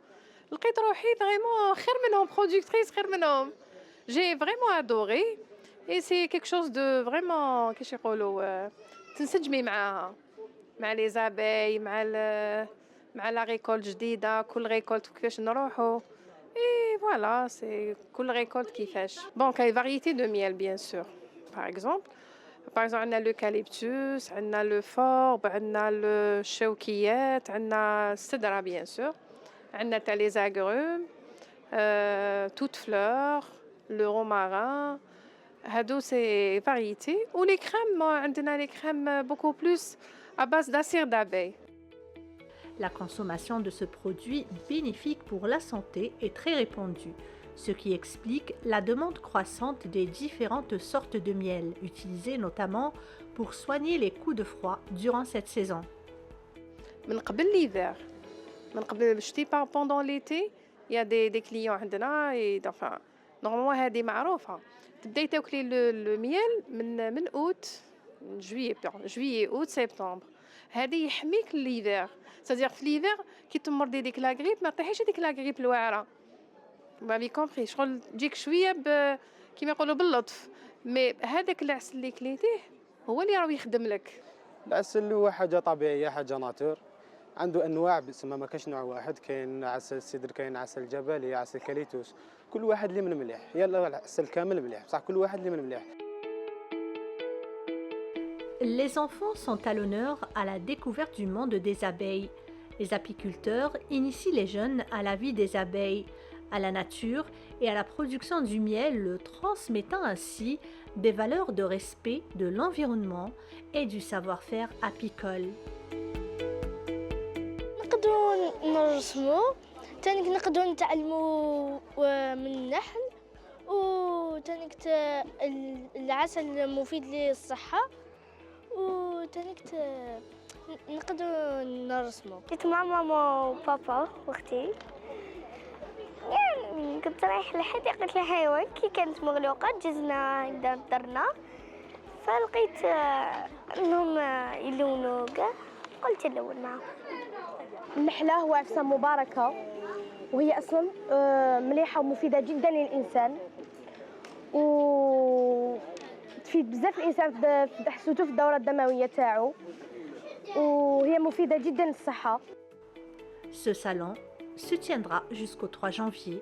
Speaker 13: لقيت روحي فريمون خير منهم برودكتريس خير منهم جي فريمون ادوري اي سي كيك شوز دو فريمون كيش يقولوا تنسجمي معاها مع لي زاباي مع لا ريكولت جديده كل ريكولت كيفاش نروحوا اي فوالا سي كل ريكولت كيفاش كاين فاريتي دو ميل بيان سور باغ اكزومبل عندنا لوكاليبتوس عندنا لو فورب عندنا الشوكيات عندنا السدره بيان سور عندنا تاع لي زاغروم توت فلور لو روماران هادو سي فاريتي و لي كريم عندنا لي كريم بوكو بلوس à base d'acide d'abeille.
Speaker 12: La consommation de ce produit bénéfique pour la santé est très répandue, ce qui explique la demande croissante des différentes sortes de miel, utilisées notamment pour soigner les coups de froid durant cette saison.
Speaker 13: من قبل l'hiver, من قبل الشتاء pendant l'été, il y a des clients عندنا enfin normalement هذه معروفة. تبداي تاكلي الميل من août juillet, août, septembre. هذه يحميك لليفير c'est-à-dire في ليفير كي تمرضي ديك لا غريب ما طيحيش ديك لا غريب الواعره ما بي كومبري شغل تجيك شويه كيما يقولوا باللطف مي هذاك العسل اللي كليتيه هو اللي راه يخدم لك.
Speaker 14: العسل هو حاجه طبيعيه حاجه ناتور عنده انواع بسما ما كاش نوع واحد كاين عسل السدر كاين عسل الجبلي عسل كاليتوس كل واحد اللي من مليح يلا العسل كامل مليح بصح كل واحد اللي من مليح.
Speaker 12: Les enfants sont à l'honneur à la découverte du monde des abeilles. Les apiculteurs initient les jeunes à la vie des abeilles, à la nature et à la production du miel, transmettant ainsi des valeurs de respect de l'environnement et du savoir-faire apicole.
Speaker 15: نقدروا نرسموا تانيك نقدروا نتعلموا من النحل وتانيك العسل مفيد للصحة وتانيك نقدروا نرسموا. كنت مع ماما وبابا واختي يعني كنت رايح لحديقة الحيوان كي كانت مغلوقة جزنا درنا فلقيت انهم يلونوا كاع قلت نلون معاهم.
Speaker 16: النحلة هو عفسة مباركة وهي أصلا مليحة ومفيدة جدا للإنسان وتفيد بزاف الإنسان في حسوته في الدورة الدموية تاعو وهي مفيدة جدا للصحة.
Speaker 12: Ce salon se tiendra jusqu'au 3 janvier.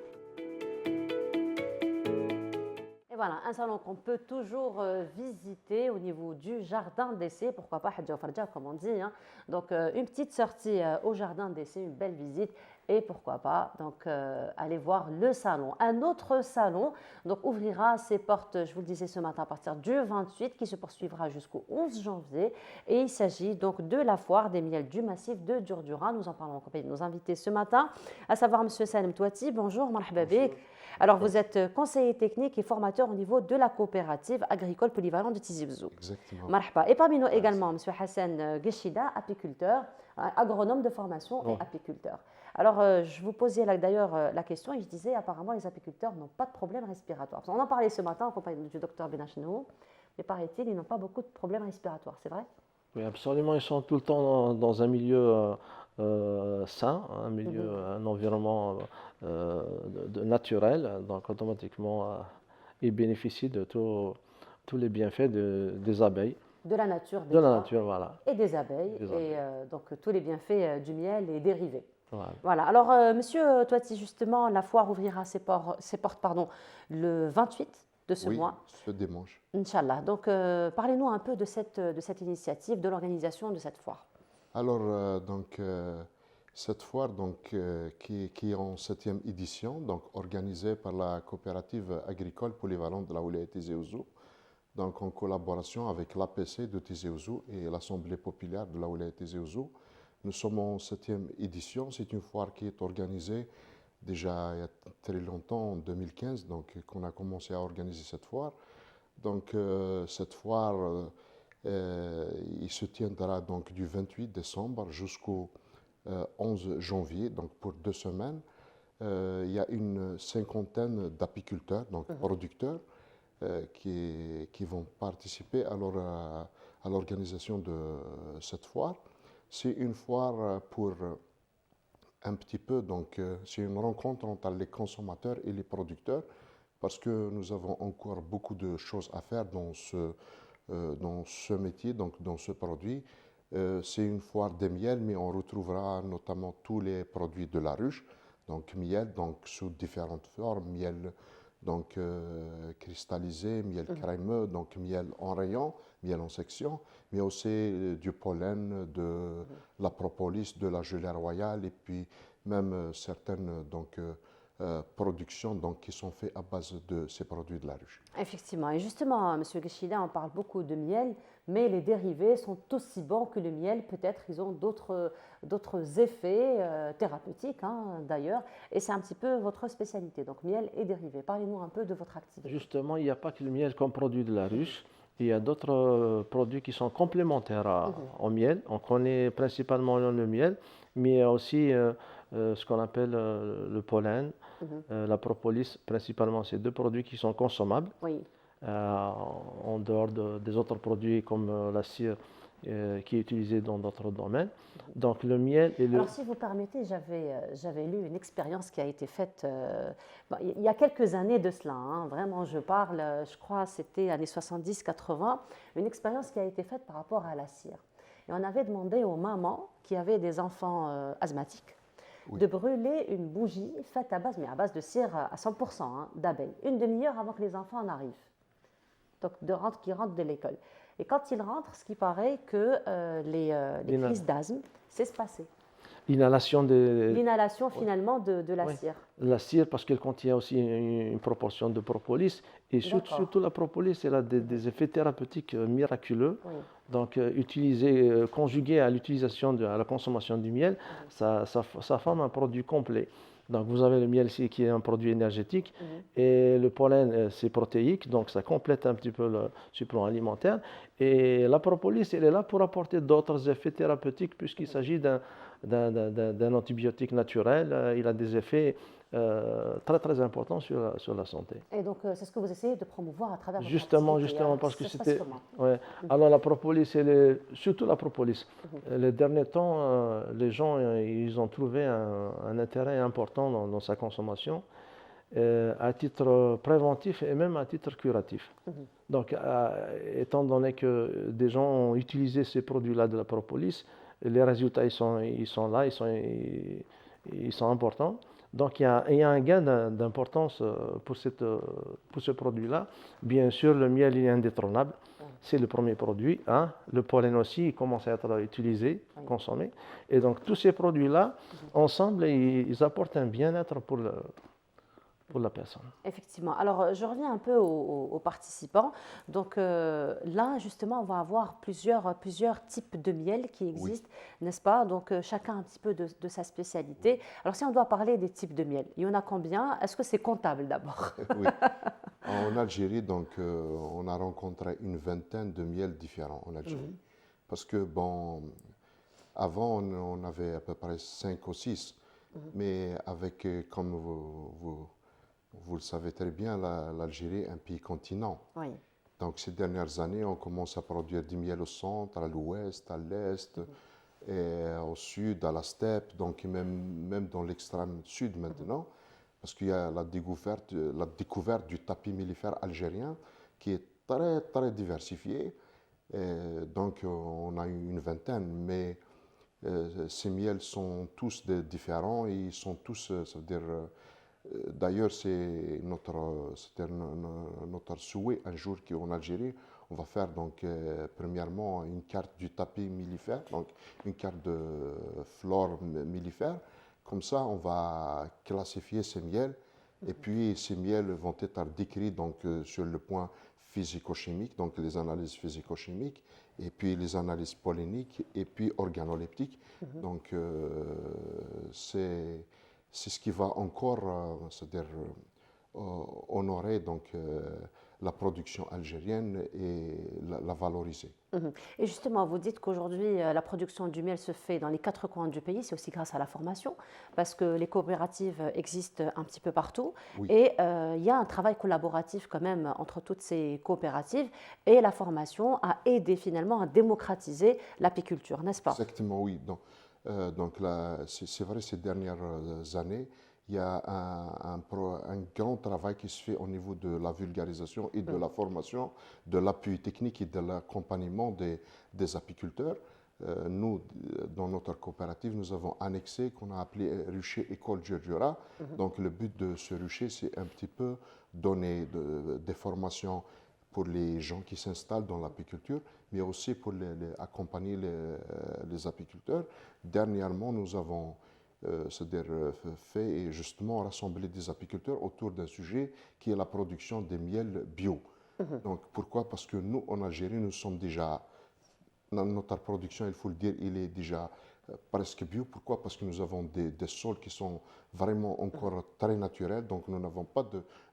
Speaker 1: Voilà, un salon qu'on peut toujours visiter au niveau du jardin d'essai, pourquoi pas, Hadja Farja, comme on dit. Hein. Donc, une petite sortie au jardin d'essai, une belle visite, et pourquoi pas, donc, aller voir le salon. Un autre salon donc, ouvrira ses portes, je vous le disais ce matin, à partir du 28, qui se poursuivra jusqu'au 11 janvier. Et il s'agit donc de la foire des miels du massif de Durdura. Nous en parlons en compagnie de nos invités ce matin, à savoir M. Salim Touati. Bonjour, marhaba bik. Alors, vous êtes conseiller technique et formateur au niveau de la coopérative agricole polyvalente de Tizi Ouzou.
Speaker 17: Exactement.
Speaker 1: Marhaba. Et parmi nous également, M. Hassan Gueshida, apiculteur, agronome de formation et apiculteur. Alors, je vous posais d'ailleurs la question et je disais apparemment les apiculteurs n'ont pas de problème respiratoire. On en parlait ce matin en compagnie du docteur Benachnou, mais paraît-il, ils n'ont pas beaucoup de problèmes respiratoires, c'est vrai?
Speaker 17: Oui, absolument. Ils sont tout le temps dans un milieu sain, un milieu, un environnement naturel. Donc, automatiquement, ils bénéficient de tous les bienfaits des abeilles.
Speaker 1: De la nature,
Speaker 17: de la nature, voilà.
Speaker 1: Et des abeilles, et donc tous les bienfaits du miel et dérivés.
Speaker 17: Voilà.
Speaker 1: Voilà. Alors, Monsieur Touati, justement, la foire ouvrira ses portes le 28 de ce mois.
Speaker 17: Ce dimanche.
Speaker 1: Inch'Allah. Donc, parlez-nous un peu de cette initiative, de l'organisation de cette foire.
Speaker 17: Alors, cette foire qui est en 7e édition, donc organisée par la coopérative agricole polyvalente de la Wilaya Tizi Ouzou, donc en collaboration avec l'APC de Tizi Ouzou et l'Assemblée populaire de la Wilaya Tizi Ouzou. Nous sommes en 7e édition. C'est une foire qui est organisée déjà il y a très longtemps, en 2015, donc qu'on a commencé à organiser cette foire. Donc cette foire, il se tiendra donc du 28 décembre jusqu'au 11 janvier, donc pour 2 semaines. Il y a une 50aine d'apiculteurs, donc producteurs, qui vont participer à l'organisation de cette foire. C'est une foire pour un petit peu, donc c'est une rencontre entre les consommateurs et les producteurs parce que nous avons encore beaucoup de choses à faire dans ce métier, donc dans ce produit. C'est une foire des miels, mais on retrouvera notamment tous les produits de la ruche, donc miel, donc sous différentes formes, miel donc cristallisé, miel crémeux, donc miel en rayon, miel en section, mais aussi du pollen, de la propolis, de la gelée royale et puis même certaines productions qui sont faites à base de ces produits de la ruche.
Speaker 1: Effectivement. Et justement, M. Gueshida, on parle beaucoup de miel, mais les dérivés sont aussi bons que le miel. Peut-être ils ont d'autres effets thérapeutiques, hein, d'ailleurs. Et c'est un petit peu votre spécialité, donc miel et dérivés. Parlez-nous un peu de votre activité.
Speaker 17: Justement, il n'y a pas que le miel comme produit de la ruche. Il y a d'autres produits qui sont complémentaires au miel. On connaît principalement le miel, mais il y a aussi ce qu'on appelle le pollen, la propolis, principalement ces 2 produits qui sont consommables.
Speaker 1: Oui.
Speaker 17: En dehors des autres produits comme la cire qui est utilisée dans d'autres domaines. Donc le miel et le...
Speaker 1: Alors si vous permettez, j'avais lu une expérience qui a été faite il y a quelques années de cela, hein, vraiment je parle, je crois c'était années 70-80, une expérience qui a été faite par rapport à la cire. Et on avait demandé aux mamans qui avaient des enfants asthmatiques de brûler une bougie faite à base de cire à 100% d'abeilles, une demi-heure avant que les enfants en arrivent. Donc qui rentrent de l'école. Et quand ils rentrent, ce qui paraît que les crises d'asthme cessent passer. L'inhalation finalement de la cire.
Speaker 17: La cire parce qu'elle contient aussi une proportion de propolis et surtout la propolis, elle a des effets thérapeutiques miraculeux. Oui. Donc conjugué à l'utilisation, à la consommation du miel, ça forme un produit complet. Donc vous avez le miel ici qui est un produit énergétique et le pollen c'est protéique, donc ça complète un petit peu sur le plan alimentaire. Et la propolis, elle est là pour apporter d'autres effets thérapeutiques puisqu'il s'agit d'un antibiotique naturel. Il a des effets très très importants sur la santé.
Speaker 1: Et donc c'est ce que vous essayez de promouvoir à travers votre
Speaker 17: Justement, parce que c'était... Ouais. Alors la propolis, surtout la propolis. Les derniers temps, les gens ils ont trouvé un intérêt important dans sa consommation à titre préventif et même à titre curatif. Donc étant donné que des gens ont utilisé ces produits-là de la propolis, les résultats ils sont là, ils sont importants.
Speaker 18: Donc il y a un gain d'importance pour ce produit-là. Bien sûr, le miel il est indétrônable. C'est le premier produit. Hein. Le pollen aussi il commence à être utilisé, consommé. Et donc tous ces produits-là, ensemble, ils apportent un bien-être pour la personne.
Speaker 1: Effectivement. Alors, je reviens un peu aux participants. Donc là, justement, on va avoir plusieurs types de miel qui existent, n'est-ce pas? Donc, chacun un petit peu de sa spécialité. Alors, si on doit parler des types de miel, il y en a combien? Est-ce que c'est comptable d'abord?
Speaker 17: Oui. En Algérie, donc, on a rencontré une vingtaine de miels différents en Algérie. Parce que, bon, avant, on avait à peu près 5 ou 6. Mais avec, comme vous le savez très bien, l'Algérie est un pays continent.
Speaker 1: Oui.
Speaker 17: Donc, ces dernières années, on commence à produire du miel au centre, à l'ouest, à l'est, et au sud, à la steppe, donc même dans l'extrême sud maintenant, parce qu'il y a la découverte du tapis mellifère algérien qui est très, très diversifié. Et donc, on a une vingtaine, mais ces miels sont tous différents et ils sont tous, ça veut dire, d'ailleurs, c'est notre souhait un jour qu'en Algérie, on va faire donc premièrement une carte du tapis mellifère, donc une carte de flore mellifère. Comme ça, on va classifier ces miels et puis ces miels vont être décrits donc sur le point physico-chimique, donc les analyses physico-chimiques et puis les analyses polliniques et puis organoleptiques. Donc c'est ce qui va encore c'est-à-dire, honorer donc, la production algérienne et la valoriser.
Speaker 1: Et justement, vous dites qu'aujourd'hui, la production du miel se fait dans les 4 coins du pays, c'est aussi grâce à la formation, parce que les coopératives existent un petit peu partout, et il y a un travail collaboratif quand même entre toutes ces coopératives, et la formation a aidé finalement à démocratiser l'apiculture, n'est-ce pas?
Speaker 17: Exactement, oui. Donc c'est vrai, ces dernières années, il y a un grand travail qui se fait au niveau de la vulgarisation et de la formation, de l'appui technique et de l'accompagnement des apiculteurs. Nous, dans notre coopérative, nous avons annexé qu'on a appelé rucher École Djurdjura. Donc le but de ce rucher, c'est un petit peu donner des formations pour les gens qui s'installent dans l'apiculture, mais aussi pour accompagner les apiculteurs. Dernièrement, nous avons c'est-à-dire fait et justement rassembler des apiculteurs autour d'un sujet qui est la production des miels bio. Donc pourquoi? Parce que nous, en Algérie, nous sommes déjà, notre production, il faut le dire, il est déjà presque bio. Pourquoi? Parce que nous avons des sols qui sont vraiment encore très naturels, donc nous n'avons pas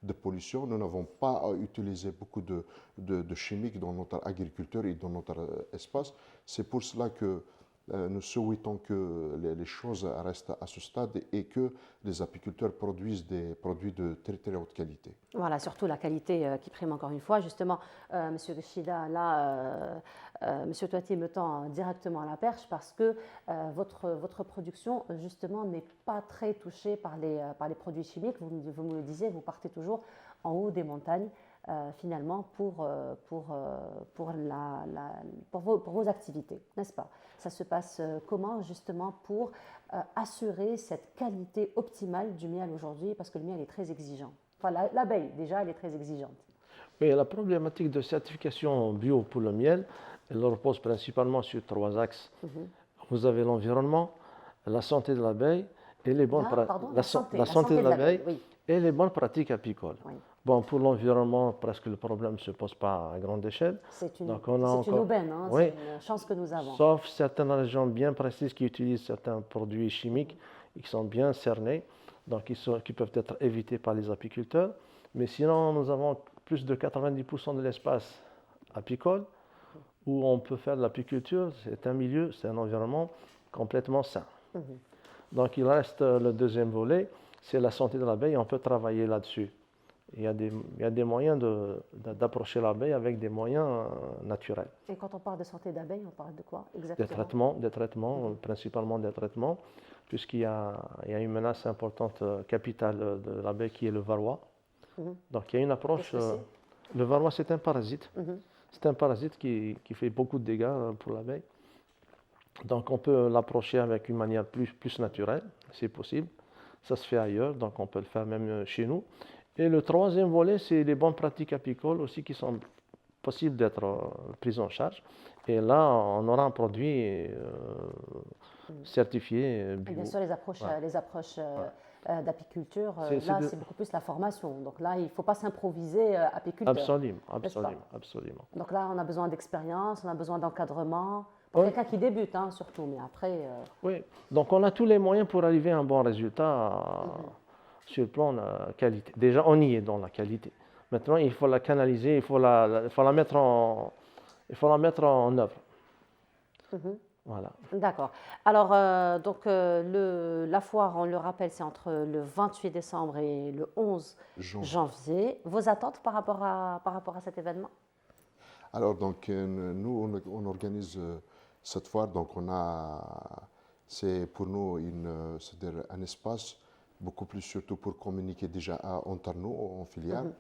Speaker 17: de pollution, nous n'avons pas à utiliser beaucoup de chimiques dans notre agriculture et dans notre espace. C'est pour cela que nous souhaitons que les choses restent à ce stade et que les apiculteurs produisent des produits de très très haute qualité.
Speaker 1: Voilà, surtout la qualité qui prime encore une fois. Justement, Monsieur Rechida, là, Monsieur Toiti me tend directement à la perche parce que votre production, justement, n'est pas très touchée par les produits chimiques. Vous me le disiez, vous partez toujours en haut des montagnes. Finalement pour vos activités, n'est-ce pas? Ça se passe comment justement pour assurer cette qualité optimale du miel aujourd'hui, parce que le miel est très exigeant. Enfin, l'abeille déjà, elle est très exigeante.
Speaker 18: Oui, la problématique de certification bio pour le miel, elle repose principalement sur 3 axes. Vous avez l'environnement, la santé de l'abeille et les bonnes santé de l'abeille et les bonnes pratiques apicoles. Bon, pour l'environnement, presque le problème ne se pose pas à grande échelle.
Speaker 1: C'est une aubaine, hein, c'est une chance que nous avons.
Speaker 18: Sauf certaines régions bien précises qui utilisent certains produits chimiques et qui sont bien cernés, donc qui peuvent être évités par les apiculteurs. Mais sinon, nous avons plus de 90% de l'espace apicole où on peut faire de l'apiculture. C'est un milieu, c'est un environnement complètement sain. Donc il reste le deuxième volet, c'est la santé de l'abeille. On peut travailler là-dessus. Il y a des moyens d'approcher l'abeille avec des moyens naturels.
Speaker 1: Et quand on parle de santé d'abeille, on parle de quoi exactement?
Speaker 18: Des traitements, principalement des traitements, puisqu'il y a une menace importante capitale de l'abeille qui est le varroa. Donc il y a une approche. Le varroa, c'est un parasite. C'est un parasite qui fait beaucoup de dégâts pour l'abeille. Donc on peut l'approcher avec une manière plus naturelle, c'est possible. Ça se fait ailleurs, donc on peut le faire même chez nous. Et le troisième volet, c'est les bonnes pratiques apicoles aussi qui sont possibles d'être prises en charge. Et là, on aura un produit certifié
Speaker 1: Et
Speaker 18: bio.
Speaker 1: bien sûr, les approches d'apiculture,
Speaker 18: C'est
Speaker 1: là,
Speaker 18: de-
Speaker 1: c'est beaucoup plus la formation. Donc là, il ne faut pas s'improviser apiculteur.
Speaker 18: Absolument,
Speaker 1: n'est-ce pas?
Speaker 18: absolument, absolument.
Speaker 1: Donc là, on a besoin d'expérience, on a besoin d'encadrement. Pour
Speaker 18: Oui.
Speaker 1: quelqu'un qui débute, hein, surtout. Mais après,
Speaker 18: Oui, donc on a tous les moyens pour arriver à un bon résultat sur le plan de la qualité. Déjà, on y est dans la qualité. Maintenant, il faut la canaliser, il faut la mettre en œuvre.
Speaker 1: mhm.
Speaker 18: Voilà.
Speaker 1: D'accord. Alors, donc, la foire, on le rappelle, c'est entre le 28 décembre et le 11 janvier. Vos attentes par rapport à cet événement?
Speaker 17: Alors, donc, nous, on organise cette foire, donc c'est pour nous c'est-à-dire un espace beaucoup plus surtout pour communiquer déjà entre nous en filière.
Speaker 1: Mhm.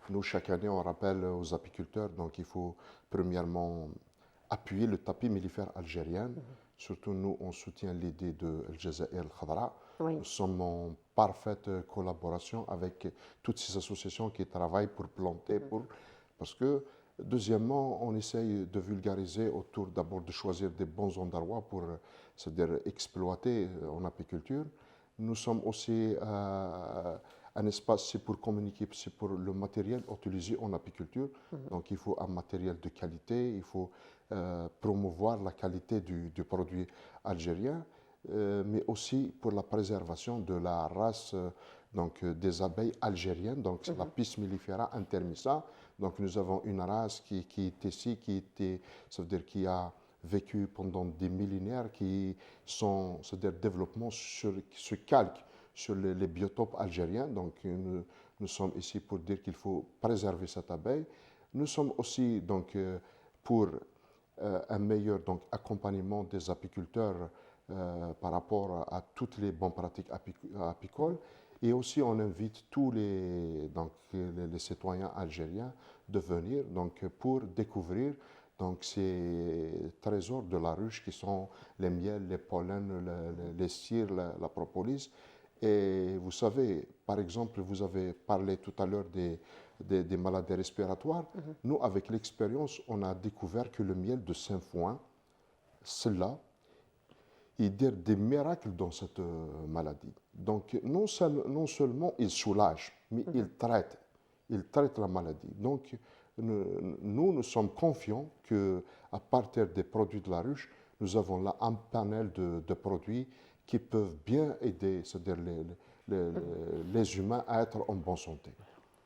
Speaker 17: Nous, chaque année, on rappelle aux apiculteurs, donc il faut premièrement appuyer le tapis mellifère algérien. Surtout, nous, on soutient l'idée de El Jazair El Khadra.
Speaker 1: Oui.
Speaker 17: Nous sommes en parfaite collaboration avec toutes ces associations qui travaillent pour planter, parce que, deuxièmement, on essaye de vulgariser autour d'abord de choisir des bons endroits pour c'est-à-dire exploiter en apiculture. Nous sommes aussi un espace, c'est pour communiquer, c'est pour le matériel utilisé en apiculture. Donc il faut un matériel de qualité, il faut promouvoir la qualité du produit algérien, mais aussi pour la préservation de la race donc, des abeilles algériennes, donc c'est la Pis mellifera intermissa. Donc nous avons une race qui est ici, ça veut dire qui a vécu pendant des millénaires, qui sont, c'est-à-dire développement se calque sur les biotopes algériens. Donc nous sommes ici pour dire qu'il faut préserver cette abeille. Nous sommes aussi donc pour un meilleur donc, accompagnement des apiculteurs par rapport à toutes les bonnes pratiques apicoles. Et aussi, on invite tous les citoyens algériens de venir donc, pour découvrir donc, ces trésors de la ruche qui sont les miels, les pollens, les cires, la propolis. Et vous savez, par exemple, vous avez parlé tout à l'heure des maladies respiratoires. Nous, avec l'expérience, on a découvert que le miel de Saint-Fouin, cela, il dit des miracles dans cette maladie. Donc, non seulement il soulage, mais il traite la maladie. Donc, nous sommes confiants qu'à partir des produits de la ruche, nous avons là un panel de produits qui peuvent bien aider, c'est-à-dire les humains à être en bonne santé.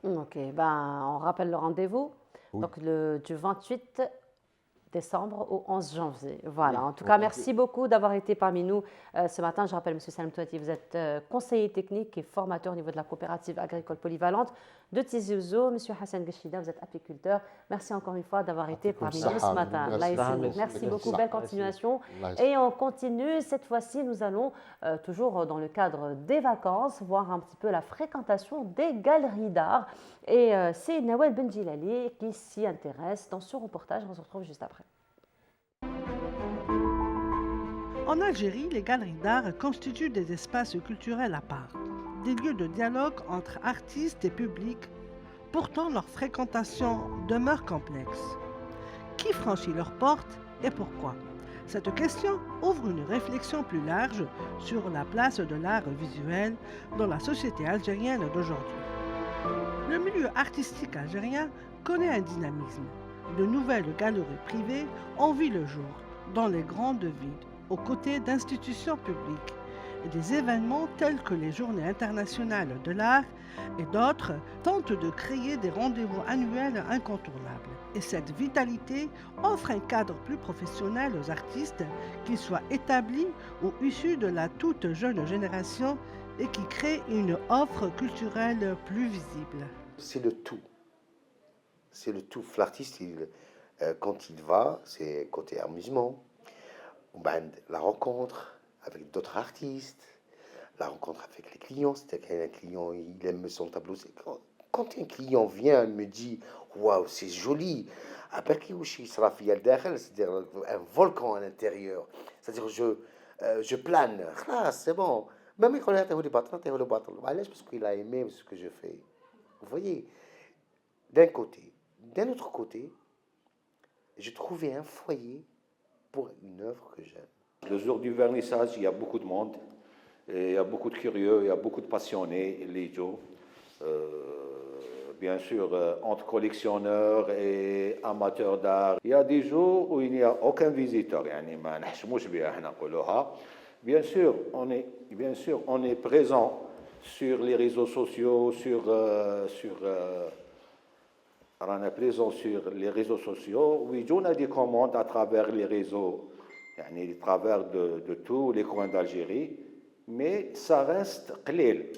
Speaker 1: Ok, ben, on rappelle le rendez-vous.
Speaker 17: Oui.
Speaker 1: Donc, du 28 décembre au 11 janvier. Voilà.
Speaker 17: Oui.
Speaker 1: En tout cas, merci beaucoup d'avoir été parmi nous ce matin. Je rappelle, M. Salem Touati, vous êtes conseiller technique et formateur au niveau de la coopérative agricole polyvalente de Tizi Ouzou. M. Hassan Gachida, vous êtes apiculteur. Merci encore une fois d'avoir été parmi nous ce matin. Merci beaucoup. Belle continuation. Et on continue. Cette fois-ci, nous allons, toujours dans le cadre des vacances, voir un petit peu la fréquentation des galeries d'art. Et c'est Nawel Benjilali qui s'y intéresse dans ce reportage. On se retrouve juste après.
Speaker 19: En Algérie, les galeries d'art constituent des espaces culturels à part, des lieux de dialogue entre artistes et publics. Pourtant, leur fréquentation demeure complexe. Qui franchit leurs portes et pourquoi? Cette question ouvre une réflexion plus large sur la place de l'art visuel dans la société algérienne d'aujourd'hui. Le milieu artistique algérien connaît un dynamisme. De nouvelles galeries privées ont vu le jour dans les grandes villes, aux côtés d'institutions publiques. Et des événements tels que les Journées internationales de l'art et d'autres tentent de créer des rendez-vous annuels incontournables. Et cette vitalité offre un cadre plus professionnel aux artistes, qu'ils soient établis ou issus de la toute jeune génération, et qui crée une offre culturelle plus visible.
Speaker 20: C'est le tout. C'est le tout. L'artiste, quand il va, c'est côté amusement. La rencontre avec d'autres artistes, la rencontre avec les clients, c'est-à-dire qu'un client, il aime son tableau. Quand un client vient et me dit « Waouh, c'est joli », c'est-à-dire un volcan à l'intérieur, c'est-à-dire je plane, c'est bon. Même quand il a battre, parce qu'il a aimé ce que je fais. Vous voyez, d'un côté. D'un autre côté, j'ai trouvé un foyer pour une œuvre que j'aime.
Speaker 21: Le jour du vernissage, il y a beaucoup de monde, et il y a beaucoup de curieux, il y a beaucoup de passionnés, les Joe. Bien sûr, entre collectionneurs et amateurs d'art. Il y a des jours où il n'y a aucun visiteur. Bien sûr, on est présent sur les réseaux sociaux, on est présent sur les réseaux sociaux. Oui, on a des commandes à travers les réseaux, à travers de tous les coins d'Algérie, mais ça reste qlil.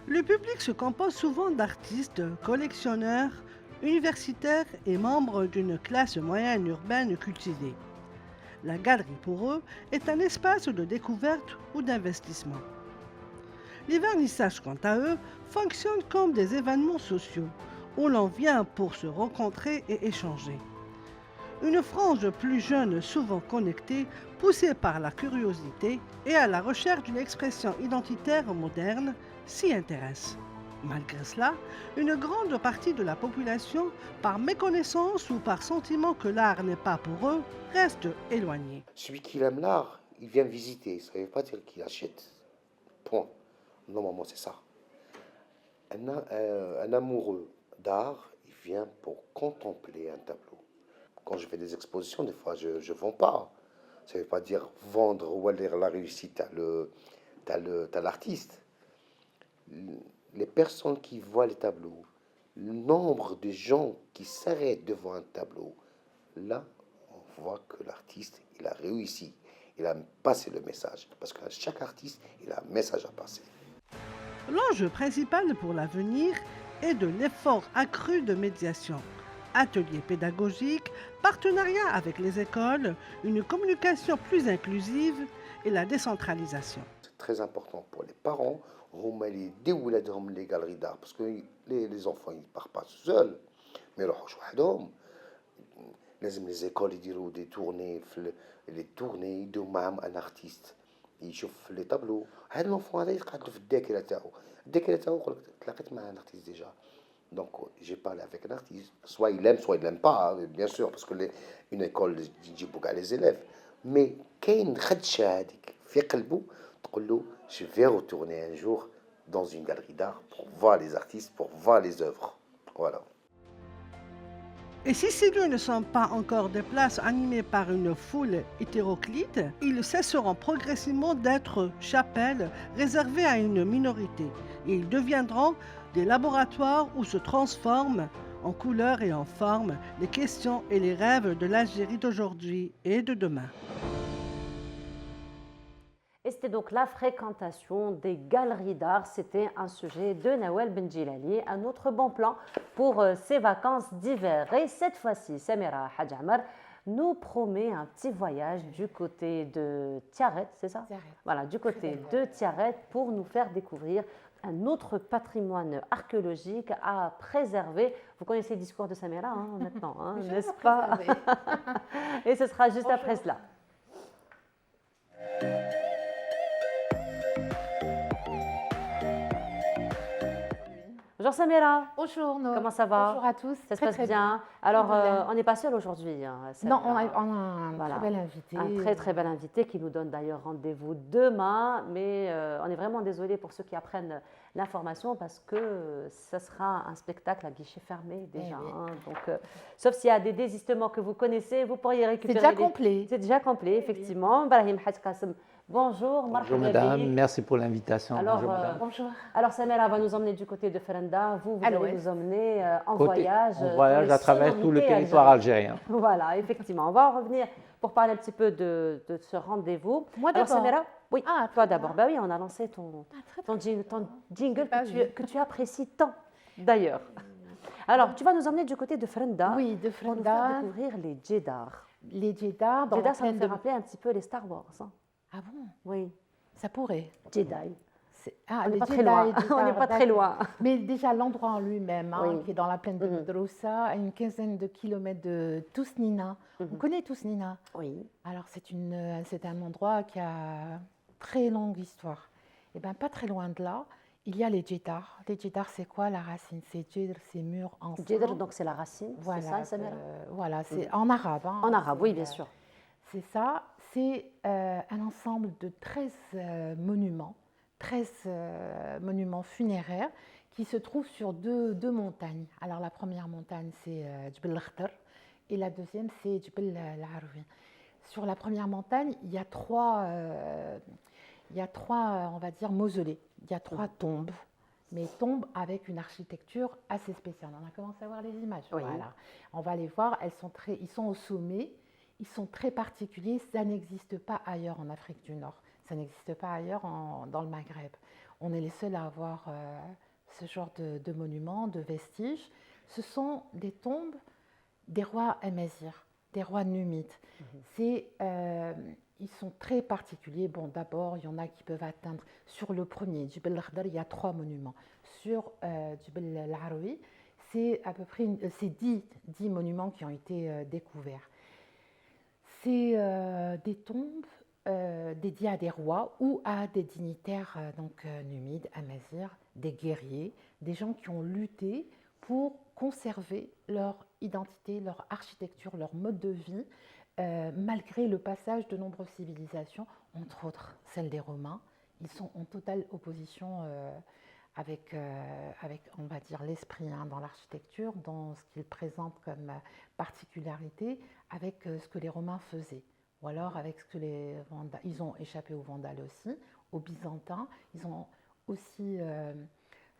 Speaker 19: Le public se compose souvent d'artistes, collectionneurs, universitaires et membres d'une classe moyenne urbaine cultivée. La galerie pour eux est un espace de découverte ou d'investissement. Les vernissages, quant à eux, fonctionnent comme des événements sociaux où l'on vient pour se rencontrer et échanger. Une frange plus jeune, souvent connectée, poussée par la curiosité et à la recherche d'une expression identitaire moderne, s'y intéresse. Malgré cela, une grande partie de la population, par méconnaissance ou par sentiment que l'art n'est pas pour eux, reste éloignée.
Speaker 20: Celui qui aime l'art, il vient visiter, ça ne veut pas dire qu'il achète. Point. Normalement, c'est ça. Un amoureux d'art, il vient pour contempler un tableau. Quand je fais des expositions, des fois, je ne vends pas. Ça ne veut pas dire vendre ou aller la réussite à l'artiste. Les personnes qui voient les tableaux, le nombre de gens qui s'arrêtent devant un tableau, là, on voit que l'artiste, il a réussi. Il a passé le message. Parce que chaque artiste, il a un message à passer.
Speaker 19: L'enjeu principal pour l'avenir est de l'effort accru de médiation. Ateliers pédagogiques, partenariats avec les écoles, une communication plus inclusive et la décentralisation.
Speaker 20: C'est très important pour les parents. هما اللي يديو ولادهم لي غالري دار باسكو لي زونفون يبارت با سول ما يروحوش وحدهم لازم لي زيكول يديروا دي تورني لي تورني يديو معاهم ان ارتيست يشوف لي طابلو هذا لونفون هذا يقعد في الذاكره تاعو يقول لك تلاقيت مع ان ارتيست ديجا دونك جي بارلي افيك ان ارتيست سوا il l'aime pas bien sûr parce que une école يجيبوا كاع لي زيليف مي كاين خدشه هذيك في قلبه تقول له je vais retourner un jour dans une galerie d'art pour voir les artistes, pour voir les œuvres. Voilà.
Speaker 19: Et si ces lieux ne sont pas encore des places animées par une foule hétéroclite, ils cesseront progressivement d'être chapelles réservées à une minorité. Et ils deviendront des laboratoires où se transforment en couleurs et en formes les questions et les rêves de l'Algérie d'aujourd'hui et de demain.
Speaker 1: Et c'était donc la fréquentation des galeries d'art. C'était un sujet de Nawel Benjilali, un autre bon plan pour ces vacances d'hiver. Et cette fois-ci, Samira Hadjamar nous promet un petit voyage du côté de Tiaret, c'est ça? Voilà, du côté de Tiaret pour nous faire découvrir un autre patrimoine archéologique à préserver. Vous connaissez le discours de Samira maintenant, n'est-ce pas? Et ce sera juste après cela. Bonjour Samira.
Speaker 22: Bonjour Nour.
Speaker 1: Comment ça va?
Speaker 22: Bonjour à tous.
Speaker 1: Ça se passe bien. Alors, on n'est pas seul aujourd'hui.
Speaker 22: Non, on a un très bel invité.
Speaker 1: Un très bel invité qui nous donne d'ailleurs rendez-vous demain. Mais on est vraiment désolé pour ceux qui apprennent l'information parce que ça sera un spectacle à guichet fermé déjà. Donc, sauf s'il y a des désistements que vous connaissez, vous pourriez récupérer.
Speaker 22: C'est déjà complet.
Speaker 1: C'est déjà complet, effectivement. Brahim Hadj Qassem. Bonjour,
Speaker 23: bonjour madame, merci pour l'invitation.
Speaker 1: Alors,
Speaker 22: bonjour.
Speaker 1: Alors Samira va nous emmener du côté de Ferenda, vous allez nous emmener en voyage.
Speaker 23: En voyage à travers tout le territoire algérien.
Speaker 1: Voilà, effectivement. On va en revenir pour parler un petit peu de ce rendez-vous.
Speaker 22: Moi
Speaker 1: d'abord.
Speaker 22: Alors
Speaker 1: Samira, oui, toi d'abord. Bah oui, on a lancé ton jingle que tu apprécies tant d'ailleurs. Alors, tu vas nous emmener du côté de Ferenda.
Speaker 22: Oui, de Ferenda.
Speaker 1: Pour nous faire découvrir les Djedar.
Speaker 22: Les Djedar.
Speaker 1: Djedar, ça me fait rappeler un petit peu les Star Wars.
Speaker 22: Ah bon?
Speaker 1: Oui.
Speaker 22: Ça pourrait.
Speaker 1: Jedi.
Speaker 22: On
Speaker 1: n'est pas très loin. On n'est pas très loin.
Speaker 22: Mais déjà, l'endroit en lui-même, qui est dans la plaine de Droussa, à une quinzaine de kilomètres de Tousnina. On connaît Tousnina?
Speaker 1: Oui.
Speaker 22: Alors, c'est un endroit qui a très longue histoire. Et bien, pas très loin de là, il y a les djedar. Les djedar, c'est quoi la racine? C'est djedr, c'est mur ensemble.
Speaker 1: Djedr, donc c'est la racine,
Speaker 22: voilà,
Speaker 1: c'est ça, Samira?
Speaker 22: Voilà, c'est en arabe. Hein,
Speaker 1: en arabe, oui, bien sûr.
Speaker 22: C'est ça, c'est un ensemble de 13 monuments, 13 monuments funéraires qui se trouvent sur deux montagnes. Alors la première montagne, c'est Djbel al-Khdar et la deuxième, c'est Djbel al-Arwi. Sur la première montagne, il y a trois, on va dire, mausolées. Il y a 3 tombes, mais tombes avec une architecture assez spéciale. On a commencé à voir les images.
Speaker 1: Oui.
Speaker 22: Voilà. On va les voir, ils sont au sommet, ils sont très particuliers. Ça n'existe pas ailleurs en Afrique du Nord. Ça n'existe pas ailleurs dans le Maghreb. On est les seuls à avoir ce genre de monuments, de vestiges. Ce sont des tombes des rois amazirs, des rois numides. Ils sont très particuliers. Bon, d'abord, il y en a qui peuvent atteindre, sur le premier, Djbel al-Khdar, il y a 3 monuments. Sur Djbel al-Arwi, c'est à peu près 10 monuments qui ont été découverts. C'est des tombes dédiées à des rois ou à des dignitaires numides, amazirs, des guerriers, des gens qui ont lutté pour conserver leur identité, leur architecture, leur mode de vie, malgré le passage de nombreuses civilisations, entre autres celle des Romains. Ils sont en totale opposition avec, on va dire, l'esprit dans l'architecture, dans ce qu'ils présentent comme particularité, avec ce que les Romains faisaient. Ou alors avec ce que ils ont échappé aux Vandales aussi, aux Byzantins. Ils ont aussi,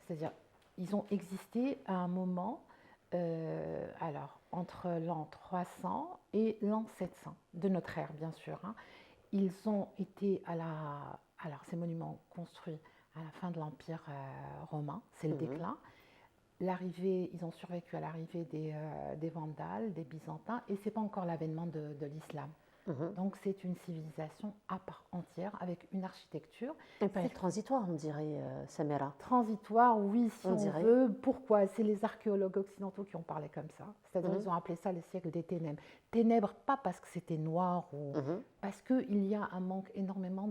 Speaker 22: c'est-à-dire, ils ont existé à un moment, alors entre l'an 300 et l'an 700 de notre ère, bien sûr. Hein. Ils ont été alors ces monuments construits à la fin de l'Empire romain, c'est le déclin. Ils ont survécu à l'arrivée des Vandales, des Byzantins, et c'est pas encore l'avènement de l'islam. Donc c'est une civilisation à part entière avec une architecture.
Speaker 1: Et peut-être transitoire, on dirait, Samira.
Speaker 22: Transitoire, oui, si on
Speaker 1: dirait.
Speaker 22: veut. Pourquoi? C'est les archéologues occidentaux qui ont parlé comme ça. C'est-à-dire ils ont appelé ça le siècle des ténèbres. Ténèbres, pas parce que c'était noir, ou parce qu'il y a un manque énormément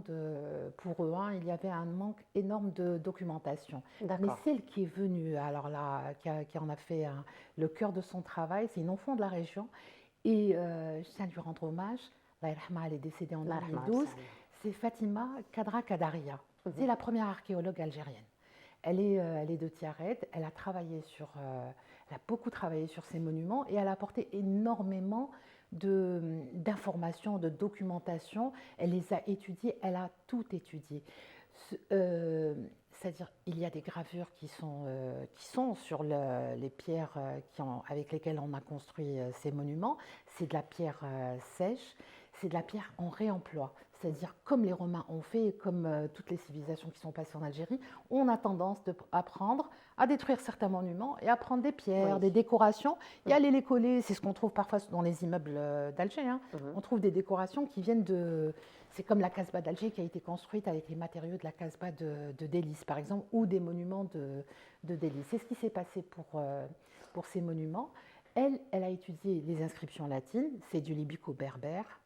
Speaker 22: pour eux, il y avait un manque énorme de documentation. Mais celle qui est venue, alors là, qui en a fait le cœur de son travail, c'est une enfant de la région. Et je tiens à lui rendre hommage. Elle est décédée en 2012. C'est Fatima Kadra Kadaria. C'est la première archéologue algérienne. Elle est de Tiaret. Elle a beaucoup travaillé sur ces monuments et elle a apporté énormément d'informations, de documentation. Elle les a étudiées. Elle a tout étudié. C'est-à-dire, il y a des gravures qui sont sur les pierres avec lesquelles on a construit ces monuments. C'est de la pierre sèche. C'est de la pierre en réemploi, c'est-à-dire comme les Romains ont fait, comme toutes les civilisations qui sont passées en Algérie, on a tendance à détruire certains monuments et à prendre des pierres, des décorations et à les coller. C'est ce qu'on trouve parfois dans les immeubles d'Alger. On trouve des décorations qui viennent c'est comme la Casbah d'Alger qui a été construite avec les matériaux de la Casbah de Délice, par exemple, ou des monuments de Délice. C'est ce qui s'est passé pour ces monuments. Elle a étudié les inscriptions latines, c'est du libico-berbère.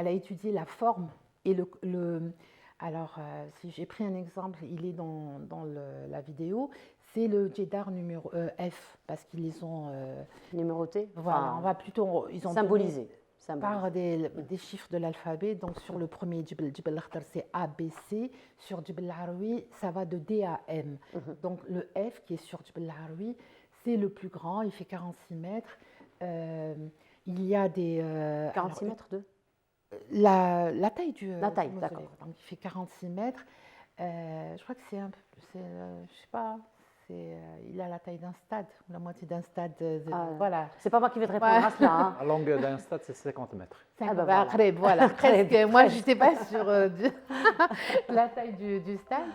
Speaker 22: Elle a étudié la forme et alors, si j'ai pris un exemple, il est dans la vidéo, c'est le djedar numéro F, parce qu'ils les ont
Speaker 1: numérotés.
Speaker 22: Voilà, on va plutôt
Speaker 1: symboliser
Speaker 22: par des chiffres de l'alphabet. Donc sur le premier Djbel al-Khdar, c'est A, B, C. Sur Djbel al-Arwi, ça va de D à M. Donc le F qui est sur Djbel al-Arwi, c'est le plus grand, il fait 46 mètres. Il y a des
Speaker 1: 46 mètres de
Speaker 22: la taille du
Speaker 1: d'accord.
Speaker 22: Donc il fait 46 mètres. Je crois que je sais pas, il a la taille d'un stade, la moitié d'un stade. Voilà.
Speaker 1: C'est pas moi qui vais te répondre à cela.
Speaker 23: La longueur d'un stade, c'est 50 mètres.
Speaker 22: Voilà, presque. Moi, je n'étais pas sur la taille du stade.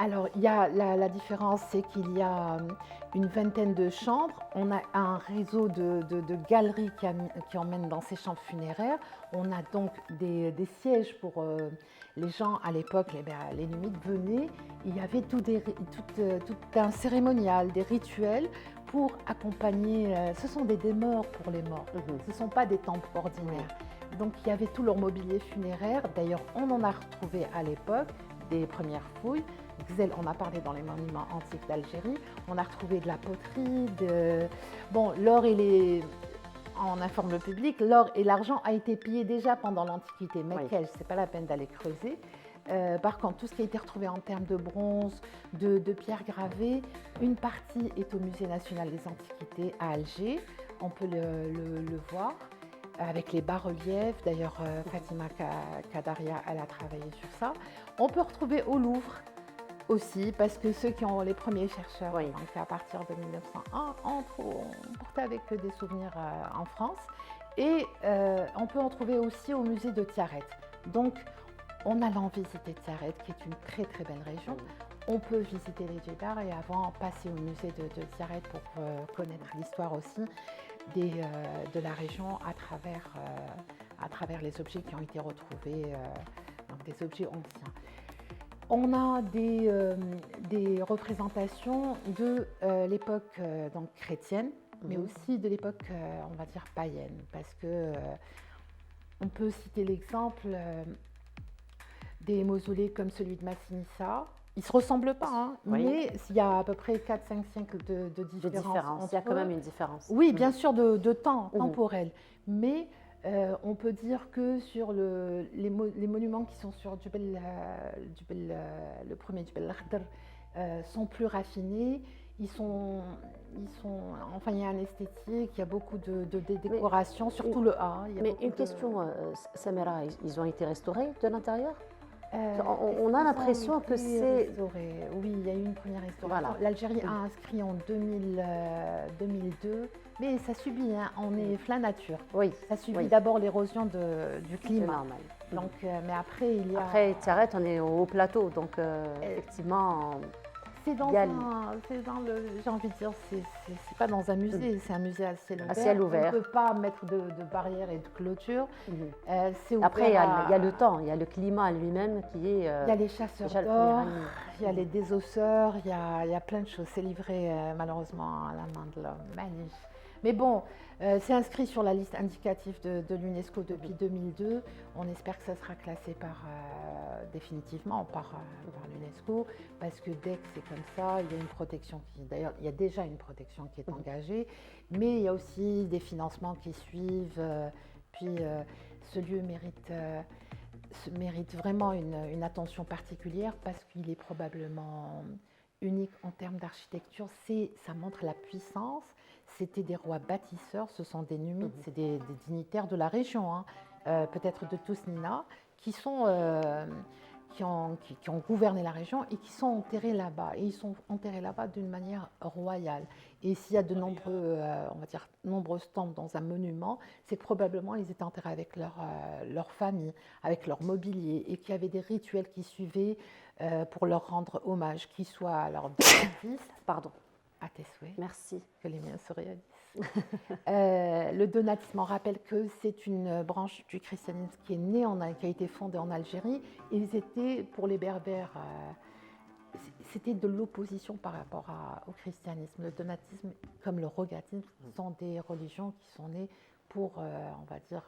Speaker 22: Alors, il y a la différence, c'est qu'il y a une vingtaine de chambres. On a un réseau de galeries qui emmènent dans ces chambres funéraires. On a donc des sièges pour les gens à l'époque, les Numides venaient. Il y avait tout un cérémonial, des rituels pour accompagner. Ce sont des demeures pour les morts. Ce ne sont pas des temples ordinaires. Donc il y avait tout leur mobilier funéraire. D'ailleurs, on en a retrouvé à l'époque des premières fouilles. Gzel, on a parlé dans les monuments antiques d'Algérie. On a retrouvé de la poterie, bon, l'or et les... On informe le public, l'or et l'argent a été pillé déjà pendant l'Antiquité. Mais quel, c'est pas la peine d'aller creuser. Par contre, tout ce qui a été retrouvé en termes de bronze, de pierres gravées, une partie est au Musée national des antiquités à Alger. On peut le voir avec les bas-reliefs. D'ailleurs, Fatima Kadaria, elle a travaillé sur ça. On peut retrouver au Louvre aussi, parce que ceux qui ont les premiers chercheurs, donc à partir de 1901, ont porté avec eux des souvenirs en France. Et on peut en trouver aussi au musée de Tiaret. Donc, en allant visiter Tiaret, qui est une très très belle région, on peut visiter les Djedar et avant passer au musée de Tiaret pour connaître l'histoire aussi de la région à travers les objets qui ont été retrouvés, donc des objets anciens. On a des représentations de l'époque donc chrétienne, mais aussi de l'époque, on va dire, païenne, parce que on peut citer l'exemple des mausolées comme celui de Massinissa. Ils ne se ressemblent pas, hein, mais il y a à peu près 4-5 siècles de différence.
Speaker 1: Il y a quand même une différence.
Speaker 22: Oui, bien sûr, de temps temporel. Mais on peut dire que sur les monuments qui sont sur le premier Djebel Akhdar sont plus raffinés. Enfin, il y a un esthétique, il y a beaucoup de décoration, surtout le A.
Speaker 1: Mais une question, Samira, ils ont été restaurés de l'intérieur? On a l'impression que c'est...
Speaker 22: Oui, il y a eu une première restauration. Voilà. L'Algérie a inscrit en 2002, mais ça subit, hein, on est plein nature.
Speaker 1: Oui.
Speaker 22: Ça subit d'abord l'érosion du climat.
Speaker 1: Normal.
Speaker 22: Donc, mais après, il y a...
Speaker 1: Après, Tiaret, on est au plateau, donc effectivement...
Speaker 22: C'est dans le... J'ai envie de dire, c'est pas dans un musée, c'est un musée à ciel ouvert. On ne peut pas mettre de barrières et de clôtures.
Speaker 1: Après, il y a le temps, il y a le climat lui-même qui est...
Speaker 22: il y a les chasseurs d'or, il y a les désosseurs, il y a plein de choses. C'est livré malheureusement à la main de l'homme. Magnifique. Mais bon, c'est inscrit sur la liste indicative de l'UNESCO depuis 2002. On espère que ça sera classé définitivement par l'UNESCO, parce que dès que c'est comme ça, il y a une protection d'ailleurs, il y a déjà une protection qui est engagée, mais il y a aussi des financements qui suivent. Puis ce lieu mérite vraiment une attention particulière parce qu'il est probablement unique en termes d'architecture. Ça montre la puissance. C'était des rois bâtisseurs, ce sont des Numides, c'est des dignitaires de la région, hein, peut-être de Tousnina, qui ont gouverné la région et qui sont enterrés là-bas. Et ils sont enterrés là-bas d'une manière royale. Et s'il y a de nombreuses tombes dans un monument, c'est que probablement ils étaient enterrés avec leur famille, avec leur mobilier, et qu'il y avait des rituels qui suivaient pour leur rendre hommage, qu'ils soient à leur fils,
Speaker 1: pardon.
Speaker 22: À tes souhaits.
Speaker 1: Merci.
Speaker 22: Que les miens se réalisent. Le donatisme, on rappelle que c'est une branche du christianisme qui a été fondée en Algérie. Ils étaient, pour les Berbères, c'était de l'opposition par rapport au christianisme. Le donatisme, comme le rogatisme, sont des religions qui sont nées pour, on va dire,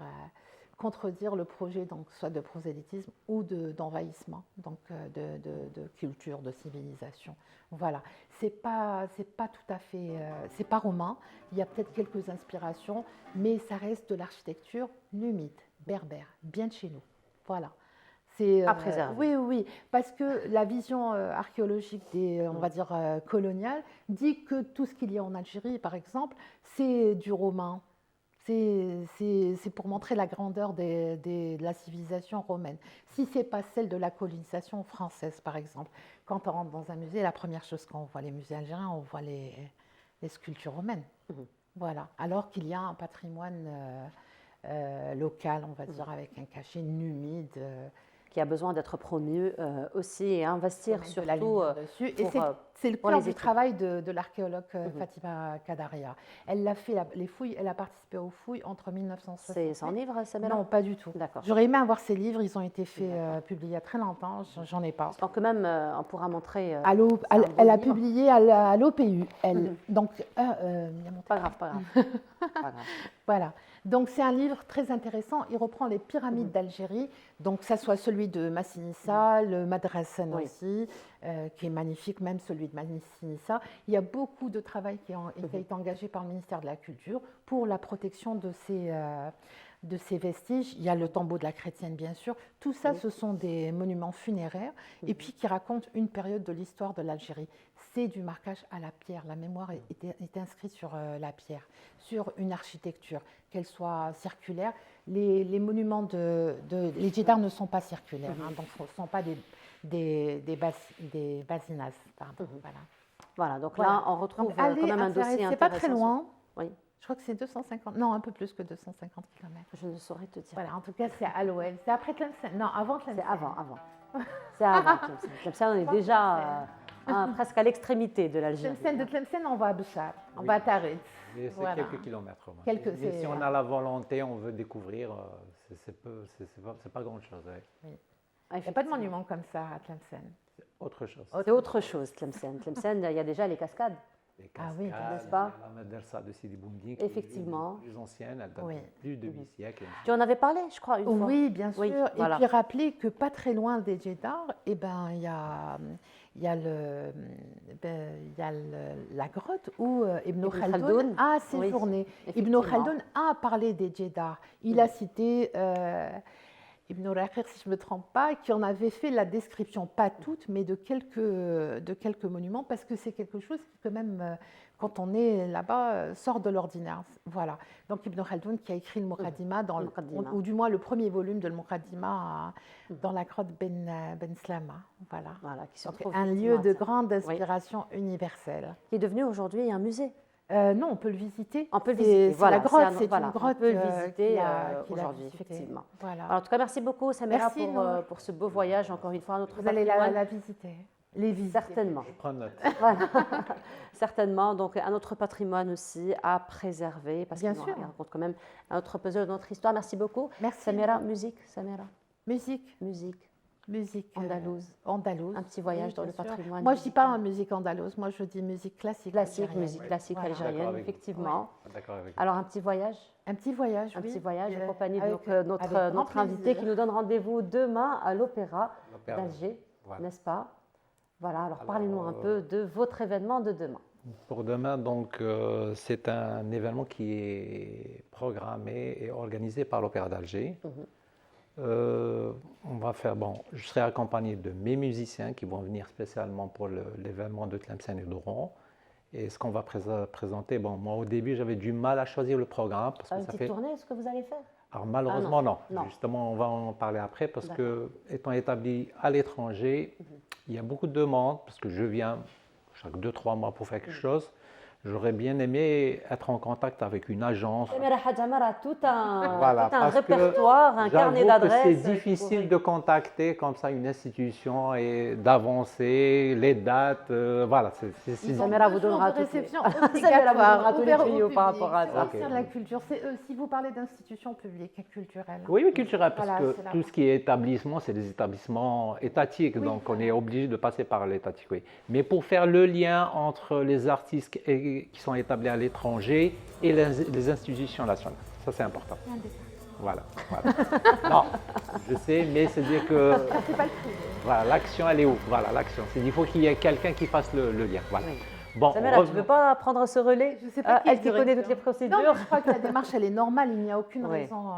Speaker 22: contredire le projet, donc soit de prosélytisme ou d'envahissement, donc de culture, de civilisation. Voilà, c'est pas tout à fait, c'est pas romain. Il y a peut-être quelques inspirations, mais ça reste de l'architecture numide, berbère, bien de chez nous. Voilà. C'est
Speaker 1: à préserver.
Speaker 22: Oui, parce que la vision archéologique on va dire coloniale, dit que tout ce qu'il y a en Algérie, par exemple, c'est du romain. C'est pour montrer la grandeur de la civilisation romaine. Si ce n'est pas celle de la colonisation française, par exemple. Quand on rentre dans un musée, la première chose qu'on voit les musées algériens, on voit les sculptures romaines. Voilà. Alors qu'il y a un patrimoine local, on va dire, avec un cachet numide.
Speaker 1: Qui a besoin d'être promu aussi et investir surtout
Speaker 22: C'est le
Speaker 1: pour
Speaker 22: cœur
Speaker 1: les
Speaker 22: du
Speaker 1: études.
Speaker 22: travail de l'archéologue Fatima Kadaria. Elle a fait les fouilles, elle a participé aux fouilles entre 1960.
Speaker 1: C'est son livre, Samira?
Speaker 22: Non, pas du tout.
Speaker 1: D'accord.
Speaker 22: J'aurais aimé avoir ces livres, ils ont été faits, publiés il y a très longtemps, j'en ai pas.
Speaker 1: Donc, quand même, on pourra montrer.
Speaker 22: Elle a publié à l'OPU, elle. Donc,
Speaker 1: pas grave, pas grave. Pas grave.
Speaker 22: Voilà. Donc c'est un livre très intéressant. Il reprend les pyramides d'Algérie, donc que ce soit celui de Massinissa, le Madrassen aussi, qui est magnifique, même celui de Massinissa. Il y a beaucoup de travail qui a été engagé par le ministère de la Culture pour la protection de ces vestiges. Il y a le tombeau de la chrétienne, bien sûr. Tout ça, ce sont des monuments funéraires et puis qui racontent une période de l'histoire de l'Algérie. C'est du marquage à la pierre. La mémoire est inscrite sur la pierre, sur une architecture, qu'elle soit circulaire. Les monuments les djedars ne sont pas circulaires, donc ce ne sont pas des basinas. Pardon, voilà.
Speaker 1: Voilà, donc là, on retrouve quand même un dossier intéressant.
Speaker 22: C'est pas très loin.
Speaker 1: Oui.
Speaker 22: Je crois que c'est 250, non, un peu plus que 250 km.
Speaker 1: Je ne saurais te dire.
Speaker 22: Voilà, en tout cas, c'est à l'ouest. C'est après Tlemcen. Non, avant Tlemcen.
Speaker 1: C'est avant. C'est avant Tlemcen. Tlemcen, on est déjà presque à l'extrémité de l'Algérie.
Speaker 22: De Tlemcen, on va à Bouchar, on va à Tarid.
Speaker 23: C'est quelques kilomètres.
Speaker 22: Mais
Speaker 23: si on a la volonté, on veut découvrir, c'est pas grand-chose.
Speaker 22: Oui. Il n'y a pas de monument comme ça à Tlemcen.
Speaker 23: C'est autre chose.
Speaker 1: C'est autre chose, Tlemcen. Tlemcen, il y a déjà les cascades.
Speaker 23: Les cascades,
Speaker 1: oui, n'est-ce pas?
Speaker 23: La madrasa de Sidi Boumdi, qui
Speaker 1: effectivement.
Speaker 23: est plus ancienne, elle date de plus de 8 siècles.
Speaker 1: Tu en avais parlé, je crois, une fois.
Speaker 22: Oui, bien sûr.
Speaker 1: Voilà.
Speaker 22: Et puis rappeler que pas très loin des djedars, il y a la grotte où Ibn Khaldoun a séjourné. Ibn Khaldoun a parlé des djedars. Il a cité Ibn Rakhir, si je ne me trompe pas, qui en avait fait la description, pas toutes, mais de quelques monuments, parce que c'est quelque chose qui, quand même, quand on est là-bas, sort de l'ordinaire. Voilà. Donc Ibn Khaldoun qui a écrit le Muqaddima, ou du moins le premier volume de le Muqaddima dans la grotte Ben Slama. Voilà.
Speaker 1: Qui se
Speaker 22: donc,
Speaker 1: trouve
Speaker 22: un lieu de grande inspiration universelle.
Speaker 1: Qui est devenu aujourd'hui un musée.
Speaker 22: Non, on peut le visiter.
Speaker 1: On peut le visiter.
Speaker 22: Voilà, la grotte, c'est une grotte.
Speaker 1: On peut le visiter aujourd'hui, effectivement.
Speaker 22: Voilà.
Speaker 1: Alors, en tout cas, merci beaucoup, Samira, pour ce beau voyage. Encore une fois, notre
Speaker 22: Vous allez la visiter. Les visiter.
Speaker 1: Certainement.
Speaker 23: Je prends note.
Speaker 1: Voilà. Certainement. Donc, un autre patrimoine aussi à préserver. Parce qu'il raconte quand même un autre puzzle de notre histoire. Merci beaucoup.
Speaker 22: Merci.
Speaker 1: Samira, musique, Samira.
Speaker 22: Musique.
Speaker 1: Musique andalouse. Un petit voyage dans le patrimoine.
Speaker 22: Moi, je ne dis pas musique andalouse, moi je dis musique classique.
Speaker 1: Musique classique algérienne, effectivement.
Speaker 23: D'accord avec
Speaker 1: Alors, un petit voyage.
Speaker 22: Un petit voyage,
Speaker 1: Un
Speaker 22: oui.
Speaker 1: petit voyage en compagnie
Speaker 22: avec,
Speaker 1: de notre invité qui nous donne rendez-vous demain à l'Opéra d'Alger, n'est-ce pas? Voilà, alors parlez-nous un peu de votre événement de demain.
Speaker 23: Pour demain, donc, c'est un événement qui est programmé et organisé par l'Opéra d'Alger. On va faire, je serai accompagné de mes musiciens qui vont venir spécialement pour l'événement de Tlemcen et d'Oran. Et ce qu'on va présenter, moi au début j'avais du mal à choisir le programme. Parce que
Speaker 1: Une petite tournée, est-ce que vous allez faire?
Speaker 23: Alors malheureusement non. Justement, on va en parler après parce que étant établi à l'étranger, il y a beaucoup de demandes parce que je viens chaque 2-3 mois pour faire quelque chose. J'aurais bien aimé être en contact avec une agence.
Speaker 1: Samira Hadjamar a tout un répertoire, un carnet d'adresses.
Speaker 23: C'est difficile de contacter comme ça une institution et d'avancer les dates. Voilà,
Speaker 1: Samira vous donnera
Speaker 22: toutes les
Speaker 1: tuyaux par rapport à ça.
Speaker 22: C'est la culture. Si vous parlez d'institutions publiques culturelles.
Speaker 23: Oui, culturelles, parce que tout ce qui est établissement, c'est des établissements étatiques, donc on est obligé de passer par l'étatique. Oui. Mais pour faire le lien entre les artistes qui sont établis à l'étranger et les institutions nationales. Ça, c'est important. Voilà. Non, je sais, mais c'est dire que voilà, l'action, elle est où? Voilà, l'action. Il faut qu'il y ait quelqu'un qui fasse le lien. Voilà.
Speaker 1: Oui.
Speaker 22: Bon,
Speaker 1: Samira, tu ne veux pas prendre ce relais?
Speaker 22: Je sais pas
Speaker 1: elle qui connaît toutes les procédures.
Speaker 22: Non, je crois que la démarche, elle est normale. Il n'y a aucune raison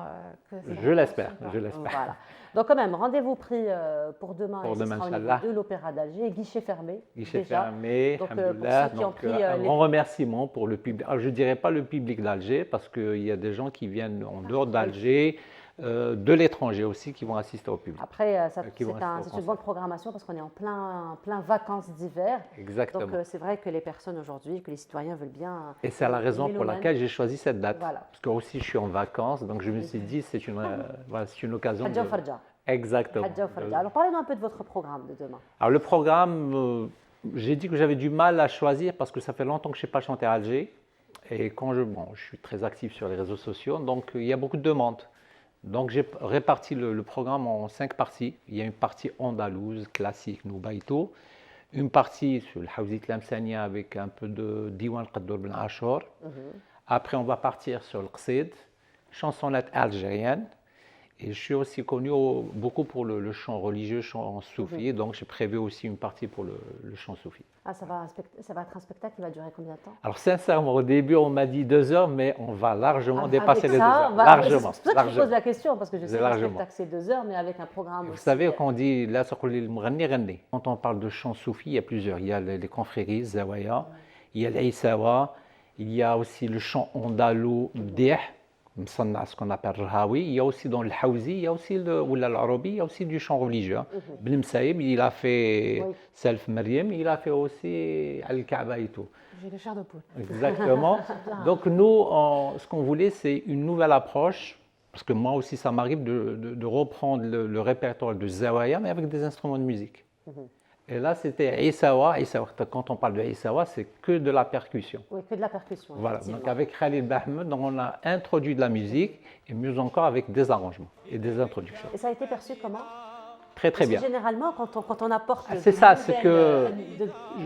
Speaker 22: que ça.
Speaker 23: Je l'espère.
Speaker 1: Voilà. Donc quand même, rendez-vous pris pour demain.
Speaker 23: Pour demain,
Speaker 1: Inch'Allah. De l'Opéra d'Alger, guichet fermé.
Speaker 23: Guichet fermé,
Speaker 1: donc, pour ceux qui ont pris
Speaker 23: un grand remerciement pour le public. Alors, je ne dirais pas le public d'Alger, parce qu'il y a des gens qui viennent en dehors d'Alger, de l'étranger aussi, qui vont assister au public.
Speaker 1: Après, c'est une bonne programmation parce qu'on est en plein vacances d'hiver.
Speaker 23: Exactement.
Speaker 1: Donc c'est vrai que les personnes aujourd'hui, que les citoyens veulent bien.
Speaker 23: Et c'est la raison pour laquelle j'ai choisi cette date.
Speaker 1: Voilà.
Speaker 23: Parce que aussi je suis en vacances, donc je me suis dit c'est une occasion.
Speaker 1: Hadja Farja.
Speaker 23: Exactement.
Speaker 1: Alors parlez-nous un peu de votre programme de demain.
Speaker 23: Alors le programme, j'ai dit que j'avais du mal à choisir parce que ça fait longtemps que je n'ai pas chanté à Alger. Et quand je suis très actif sur les réseaux sociaux, donc il y a beaucoup de demandes. Donc j'ai réparti le programme en 5 parties. Il y a une partie andalouse, classique, Noubaïto. Une partie sur le Hawzi Tlemcenia avec un peu de Diwan Qaddour Ben Ashur. Après, on va partir sur le Qsid, chansonnette algérienne. Et je suis aussi connu beaucoup pour le chant religieux, chant soufi. Donc j'ai prévu aussi une partie pour le chant soufi.
Speaker 1: Ah, ça va être un spectacle qui va durer combien de temps?
Speaker 23: Alors sincèrement, au début, on m'a dit 2 heures, mais on va largement dépasser les 2 heures.
Speaker 1: Largement. C'est pour ça que je pose la question, parce que je sais que le spectacle c'est 2 heures, mais avec un programme
Speaker 23: Vous
Speaker 1: aussi.
Speaker 23: savez, quand on dit quand on parle de chant soufi, il y a plusieurs. Il y a les confréries, Zawaya, il y a l'Aïsawa, il y a aussi le chant andalou, Dih, ce qu'on appelle Rahawi. Il y a aussi dans le Hawzi, il y a aussi l'Arabi, il y a aussi du chant religieux. Ben Msaïb, il a fait Self Maryam, il a fait aussi Al-Kaaba et tout.
Speaker 22: J'ai le chair de poule.
Speaker 23: Exactement. Donc nous, ce qu'on voulait, c'est une nouvelle approche, parce que moi aussi, ça m'arrive de reprendre le répertoire de Zawaya, mais avec des instruments de musique. Et là, c'était Issawa. Quand on parle de Issawa, c'est que de la percussion.
Speaker 1: Oui, que de la percussion.
Speaker 23: Voilà, donc avec Khalil Bahmoud, on a introduit de la musique, et mieux encore avec des arrangements et des introductions.
Speaker 1: Et ça a été perçu comment?
Speaker 23: Très très bien.
Speaker 1: Parce que généralement, quand on apporte
Speaker 23: c'est ça, c'est que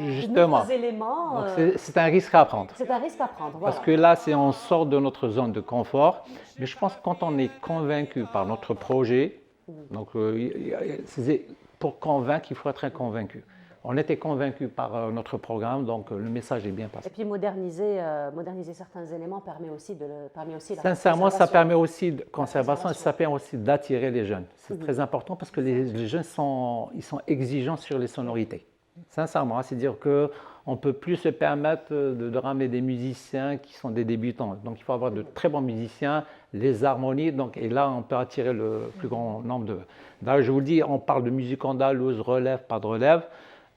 Speaker 23: justement,
Speaker 1: nouveaux éléments,
Speaker 23: c'est un risque à prendre.
Speaker 1: C'est un risque à prendre, voilà.
Speaker 23: Parce que là, on sort de notre zone de confort. Mais je pense que quand on est convaincu par notre projet, donc pour convaincre, il faut être convaincu. On était convaincu par notre programme, donc le message est bien passé.
Speaker 1: Et puis moderniser certains éléments permet aussi la
Speaker 23: Sincèrement, ça permet aussi de conservation et ça permet aussi d'attirer les jeunes. C'est très important parce que les jeunes sont exigeants sur les sonorités. Sincèrement, c'est-à-dire qu'on ne peut plus se permettre de ramener des musiciens qui sont des débutants. Donc il faut avoir de très bons musiciens, les harmonies, et là on peut attirer le plus grand nombre de... D'ailleurs, je vous le dis, on parle de musique andalouse, relève, pas de relève.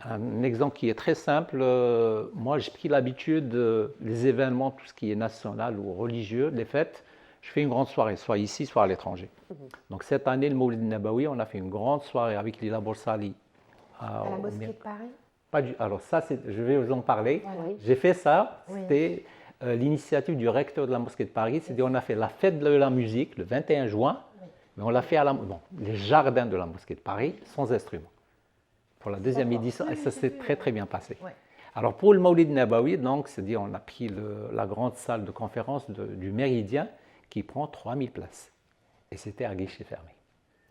Speaker 23: Un exemple qui est très simple, moi j'ai pris l'habitude, les événements, tout ce qui est national ou religieux, les fêtes, je fais une grande soirée, soit ici, soit à l'étranger. Donc cette année, le Mawlid Nabawi, on a fait une grande soirée avec Lila Boursali.
Speaker 22: À la mosquée de Paris?
Speaker 23: Alors ça, je vais vous en parler.
Speaker 22: Oui.
Speaker 23: J'ai fait ça,
Speaker 22: Oui.
Speaker 23: c'était l'initiative du recteur de la mosquée de Paris. C'est-à-dire on a fait la fête de la musique le 21 juin, mais on l'a fait les jardins de la mosquée de Paris, sans instruments. Pour la deuxième édition, et ça s'est très très bien passé.
Speaker 22: Ouais.
Speaker 23: Alors pour le Mawlid Nabawi, donc, c'est-à-dire on a pris la grande salle de conférence du Méridien qui prend 3000 places. Et c'était à guichet fermé.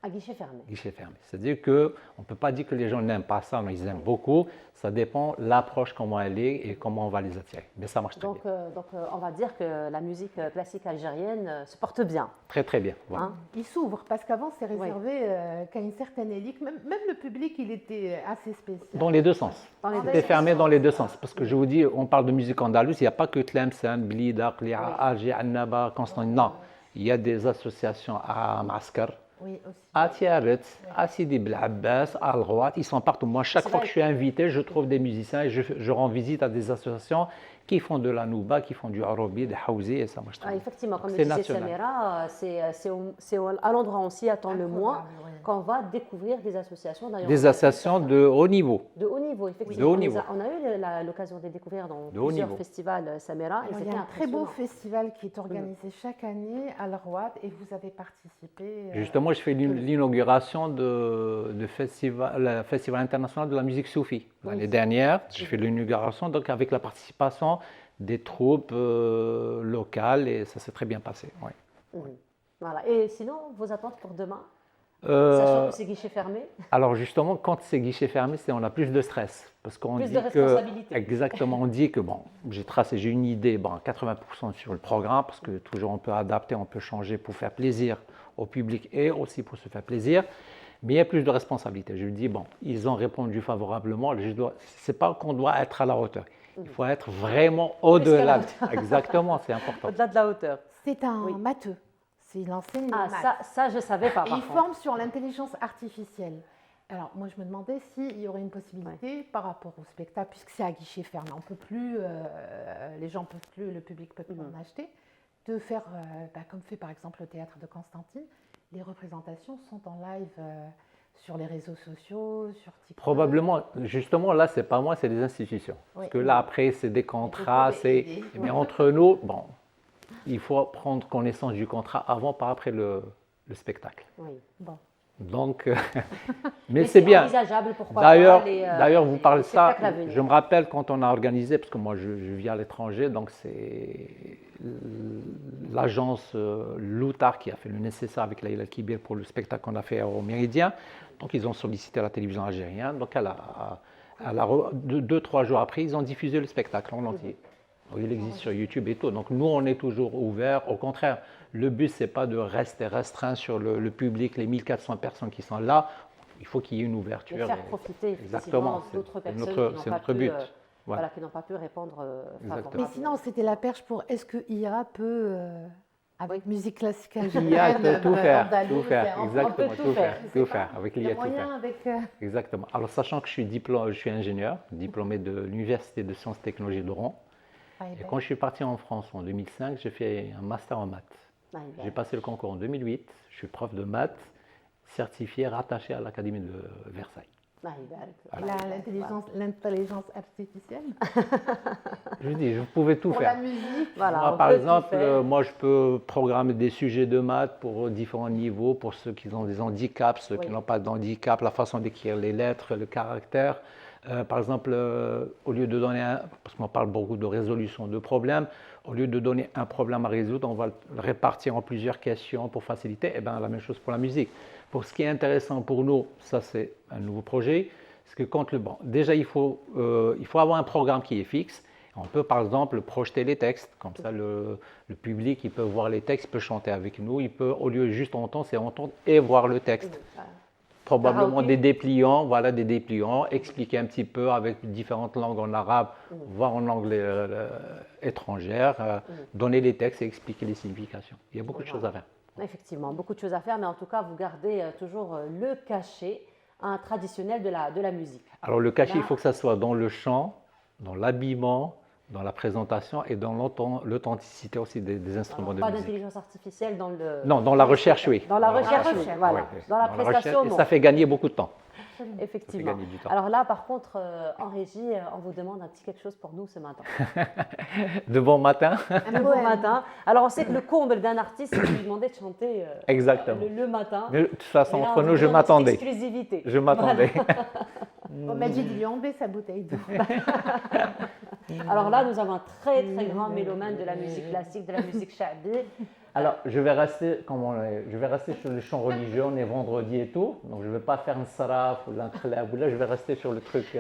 Speaker 1: À guichet fermé.
Speaker 23: Guichet fermé. C'est-à-dire qu'on ne peut pas dire que les gens n'aiment pas ça, mais ils aiment beaucoup. Ça dépend de l'approche, comment elle est et comment on va les attirer. Mais ça marche très bien.
Speaker 1: Donc on va dire que la musique classique algérienne se porte bien.
Speaker 23: Très très bien. Voilà.
Speaker 22: Il s'ouvre parce qu'avant c'est réservé qu'à une certaine élite. Même le public, il était assez spécial.
Speaker 23: Dans les deux sens. C'était fermé dans les deux sens. Parce que je vous dis, on parle de musique andalouse, il n'y a pas que Tlemcen, Blida, Qli'a, Alger, Annaba, Constantine. Non, il y a des associations à Maskar.
Speaker 22: Oui, aussi.
Speaker 23: À Tiaret, à Sidi Bel Abbas, à Al-Rouat, ils sont partout. Moi, chaque fois que je suis invité, je trouve des musiciens et je rends visite à des associations qui font de la nouba, qui font du arabi, des hawzi, et ça marche très bien.
Speaker 1: Effectivement, comme le
Speaker 23: C'est
Speaker 1: disait
Speaker 23: national.
Speaker 1: Samira, c'est à l'endroit où on s'y attend le moins qu'on va découvrir des associations.
Speaker 23: Des associations de haut niveau.
Speaker 1: De haut niveau, effectivement.
Speaker 23: De haut niveau.
Speaker 1: On a eu l'occasion de les découvrir dans
Speaker 23: De haut
Speaker 1: plusieurs
Speaker 23: niveau.
Speaker 1: festivals, Samira.
Speaker 22: Alors, il y a un très beau festival qui est organisé chaque année à Al-Rouat et vous avez participé.
Speaker 23: Justement, je fais l'inauguration le Festival international de la musique soufie. L'année dernière, je fais l'inauguration donc avec la participation des troupes locales et ça s'est très bien passé. Ouais.
Speaker 1: Voilà. Et sinon, vos attentes pour demain, sachant que c'est guichet fermé?
Speaker 23: Alors justement, quand c'est guichet fermé, on a plus de stress. Parce qu'on
Speaker 1: Plus
Speaker 23: dit
Speaker 1: de responsabilité.
Speaker 23: Exactement, on dit que j'ai une idée, 80% sur le programme, parce que toujours on peut adapter, on peut changer pour faire plaisir au public et aussi pour se faire plaisir. Mais il y a plus de responsabilité. Je me dis, ils ont répondu favorablement, c'est pas qu'on doit être à la hauteur. Il faut être vraiment au-delà. Exactement, c'est important.
Speaker 1: Au-delà de la hauteur.
Speaker 22: C'est un matheux. Il enseigne
Speaker 1: les maths. Ça, je ne savais pas.
Speaker 22: Il forme sur l'intelligence artificielle. Alors, moi, je me demandais s'il y aurait une possibilité par rapport au spectacle, puisque c'est à guichet fermé, on peut plus, les gens ne peuvent plus, le public ne peut plus en acheter, de faire, comme fait par exemple le théâtre de Constantine, les représentations sont en live sur les réseaux sociaux, sur TikTok?
Speaker 23: Probablement, justement, là, c'est pas moi, c'est les institutions.
Speaker 22: Oui.
Speaker 23: Parce que là, après, c'est des contrats, mais entre nous, bon, il faut prendre connaissance du contrat avant, par après le spectacle.
Speaker 1: Oui, bon.
Speaker 23: Donc, mais c'est bien.
Speaker 1: Envisageable, pourquoi
Speaker 23: D'ailleurs,
Speaker 1: pas,
Speaker 23: vous parlez de ça.
Speaker 1: spectacles à venir.
Speaker 23: Je me rappelle quand on a organisé, parce que moi je vis à l'étranger, donc c'est l'agence Loutar qui a fait le nécessaire avec Laïla Kibir pour le spectacle qu'on a fait au Méridien. Donc ils ont sollicité la télévision algérienne. Donc 2-3 jours après, ils ont diffusé le spectacle en entier. Donc, il existe sur YouTube et tout. Donc nous, on est toujours ouverts. Au contraire, le but, ce n'est pas de rester restreint sur le public, les 1400 personnes qui sont là. Il faut qu'il y ait une ouverture.
Speaker 1: De faire profiter
Speaker 23: Exactement,
Speaker 1: d'autres personnes
Speaker 23: c'est notre but.
Speaker 1: Voilà, qui n'ont pas pu répondre favorablement.
Speaker 22: Mais sinon, c'était la perche pour est-ce que IA peut, avec musique classique algérienne,
Speaker 23: IA peut tout faire,
Speaker 22: andalouse,
Speaker 23: exactement, tout faire avec l'IA,
Speaker 22: Il y a
Speaker 23: tout
Speaker 22: moyen
Speaker 23: faire.
Speaker 22: avec...
Speaker 23: Exactement. Alors, sachant que je suis ingénieur, diplômé de l'Université de sciences et technologies d'Oran. Et quand je suis parti en France en 2005, j'ai fait un master en maths. J'ai passé le concours en 2008, je suis prof de maths, certifié, rattaché à l'Académie de Versailles.
Speaker 22: Voilà. L'intelligence artificielle.
Speaker 23: Je dis, je pouvais tout
Speaker 22: pour
Speaker 23: faire.
Speaker 22: La musique.
Speaker 1: Voilà,
Speaker 23: moi, par exemple, moi, je peux programmer des sujets de maths pour différents niveaux, pour ceux qui ont des handicaps, ceux qui n'ont pas de handicap, la façon d'écrire les lettres, le caractère. Par exemple, au lieu de donner parce qu'on parle beaucoup de résolution de problèmes, au lieu de donner un problème à résoudre, on va le répartir en plusieurs questions pour faciliter. Et bien, la même chose pour la musique. Pour ce qui est intéressant pour nous, ça c'est un nouveau projet, c'est que déjà il faut avoir un programme qui est fixe. On peut par exemple projeter les textes, comme ça le public il peut voir les textes, il peut chanter avec nous, il peut au lieu de juste entendre, c'est entendre et voir le texte. Probablement des dépliants, expliquer un petit peu avec différentes langues en arabe, voire en langue étrangère, donner les textes et expliquer les significations. Il y a beaucoup de choses à faire.
Speaker 1: Effectivement, beaucoup de choses à faire, mais en tout cas, vous gardez toujours le cachet traditionnel de la musique.
Speaker 23: Alors le cachet, il faut que ça soit dans le chant, dans l'habillement, dans la présentation et dans l'authenticité aussi des instruments de musique.
Speaker 1: Pas d'intelligence artificielle dans le...
Speaker 23: Non, dans la recherche, oui.
Speaker 1: Dans la recherche, oui, voilà.
Speaker 23: Ouais,
Speaker 1: dans la prestation,
Speaker 23: non.
Speaker 1: Et
Speaker 23: ça fait gagner beaucoup de temps.
Speaker 1: Effectivement.
Speaker 23: Ça fait gagner du temps.
Speaker 1: Alors là, par contre, en régie, on vous demande un petit quelque chose pour nous ce matin.
Speaker 23: De bon matin.
Speaker 1: Un bon matin. Alors on sait que le comble d'un artiste, c'est de lui demander de chanter le matin.
Speaker 23: De toute façon,
Speaker 1: là,
Speaker 23: entre nous, je m'attendais.
Speaker 1: Exclusivité.
Speaker 23: Je m'attendais.
Speaker 22: Bon, Majid lui a enlevé sa bouteille d'eau.
Speaker 1: Alors là, nous avons un très très grand mélomane de la musique classique, de la musique shabi.
Speaker 23: Alors, je vais rester sur le chant religieux, on est vendredi et tout, donc je ne vais pas faire un saraf ou l'inqlab, ou là, je vais rester sur le truc.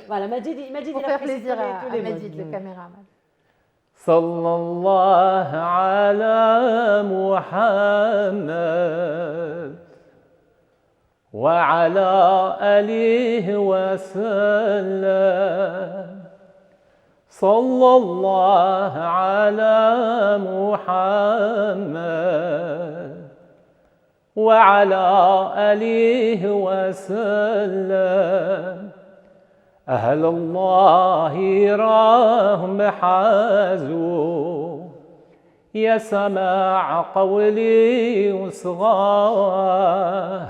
Speaker 1: Voilà, Majid,
Speaker 22: pour faire plaisir à Majid, le caméraman.
Speaker 23: Sallallahu ala Muhammad wa ala alihi wa sallam. صلى الله على محمد وعلى آله وسلم أهل الله راهم حازوا يا سماع قولي وصغاه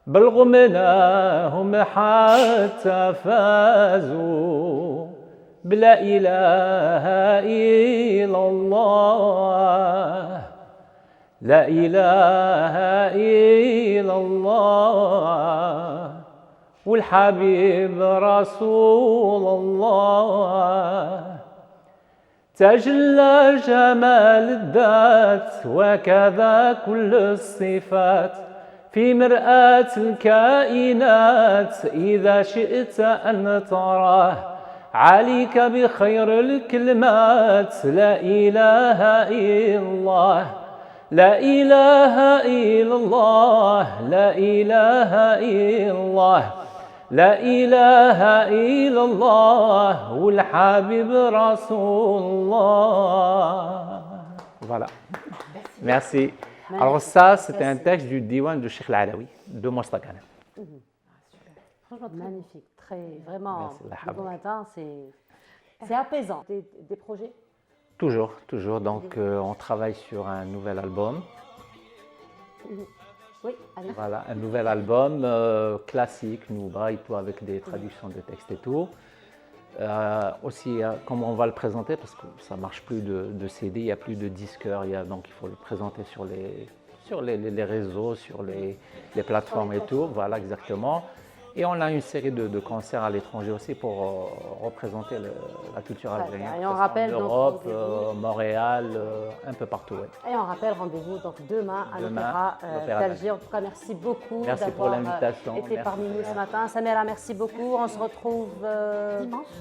Speaker 23: بلغ منهم حتى فازوا بلا إله إلا الله لا إله إلا الله والحبيب رسول الله تجلى جمال الذات وكذا كل الصفات في مرآة الكائنات إذا شئت أن تراه عليك بخير الكلمات لا إله إلا الله لا إله إلا الله لا إله إلا الله لا إله إلا الله والحبيب رسول الله. Voilà. Merci. Alors ça, c'était un texte du Diwan de Cheikh Al-Alawi, de Mostagana.
Speaker 1: Franchement, magnifique. Vraiment,
Speaker 23: Merci,
Speaker 1: bon matin, c'est apaisant. Des projets?
Speaker 23: Toujours. Donc, on travaille sur un nouvel album.
Speaker 1: Oui, allez.
Speaker 23: Voilà, un nouvel album classique, Nouba, et tout, avec des traductions de textes et tout. Aussi, comment on va le présenter, parce que ça ne marche plus de CD, il n'y a plus de disqueurs, donc il faut le présenter sur les réseaux, sur les plateformes et tout. Voilà, exactement. Et on a une série de concerts à l'étranger aussi pour représenter la culture algérienne.
Speaker 1: Et on rappelle
Speaker 23: en Europe, Montréal, un peu partout. Ouais.
Speaker 1: Et on rappelle, rendez-vous donc demain à l'Opéra d'Alger. En tout cas, merci beaucoup d'avoir été parmi nous ce matin. Samira, merci beaucoup. On se retrouve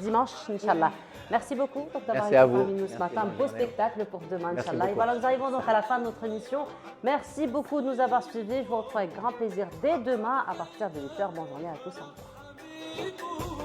Speaker 1: dimanche, Inch'Allah. Merci beaucoup d'avoir été parmi nous ce matin. Beau spectacle pour demain, Inch'Allah. Et voilà, nous arrivons donc à la fin de notre émission. Merci beaucoup de nous avoir suivis. Je vous retrouve avec grand plaisir dès demain à partir de 8h. Bonne journée à tous. Au revoir.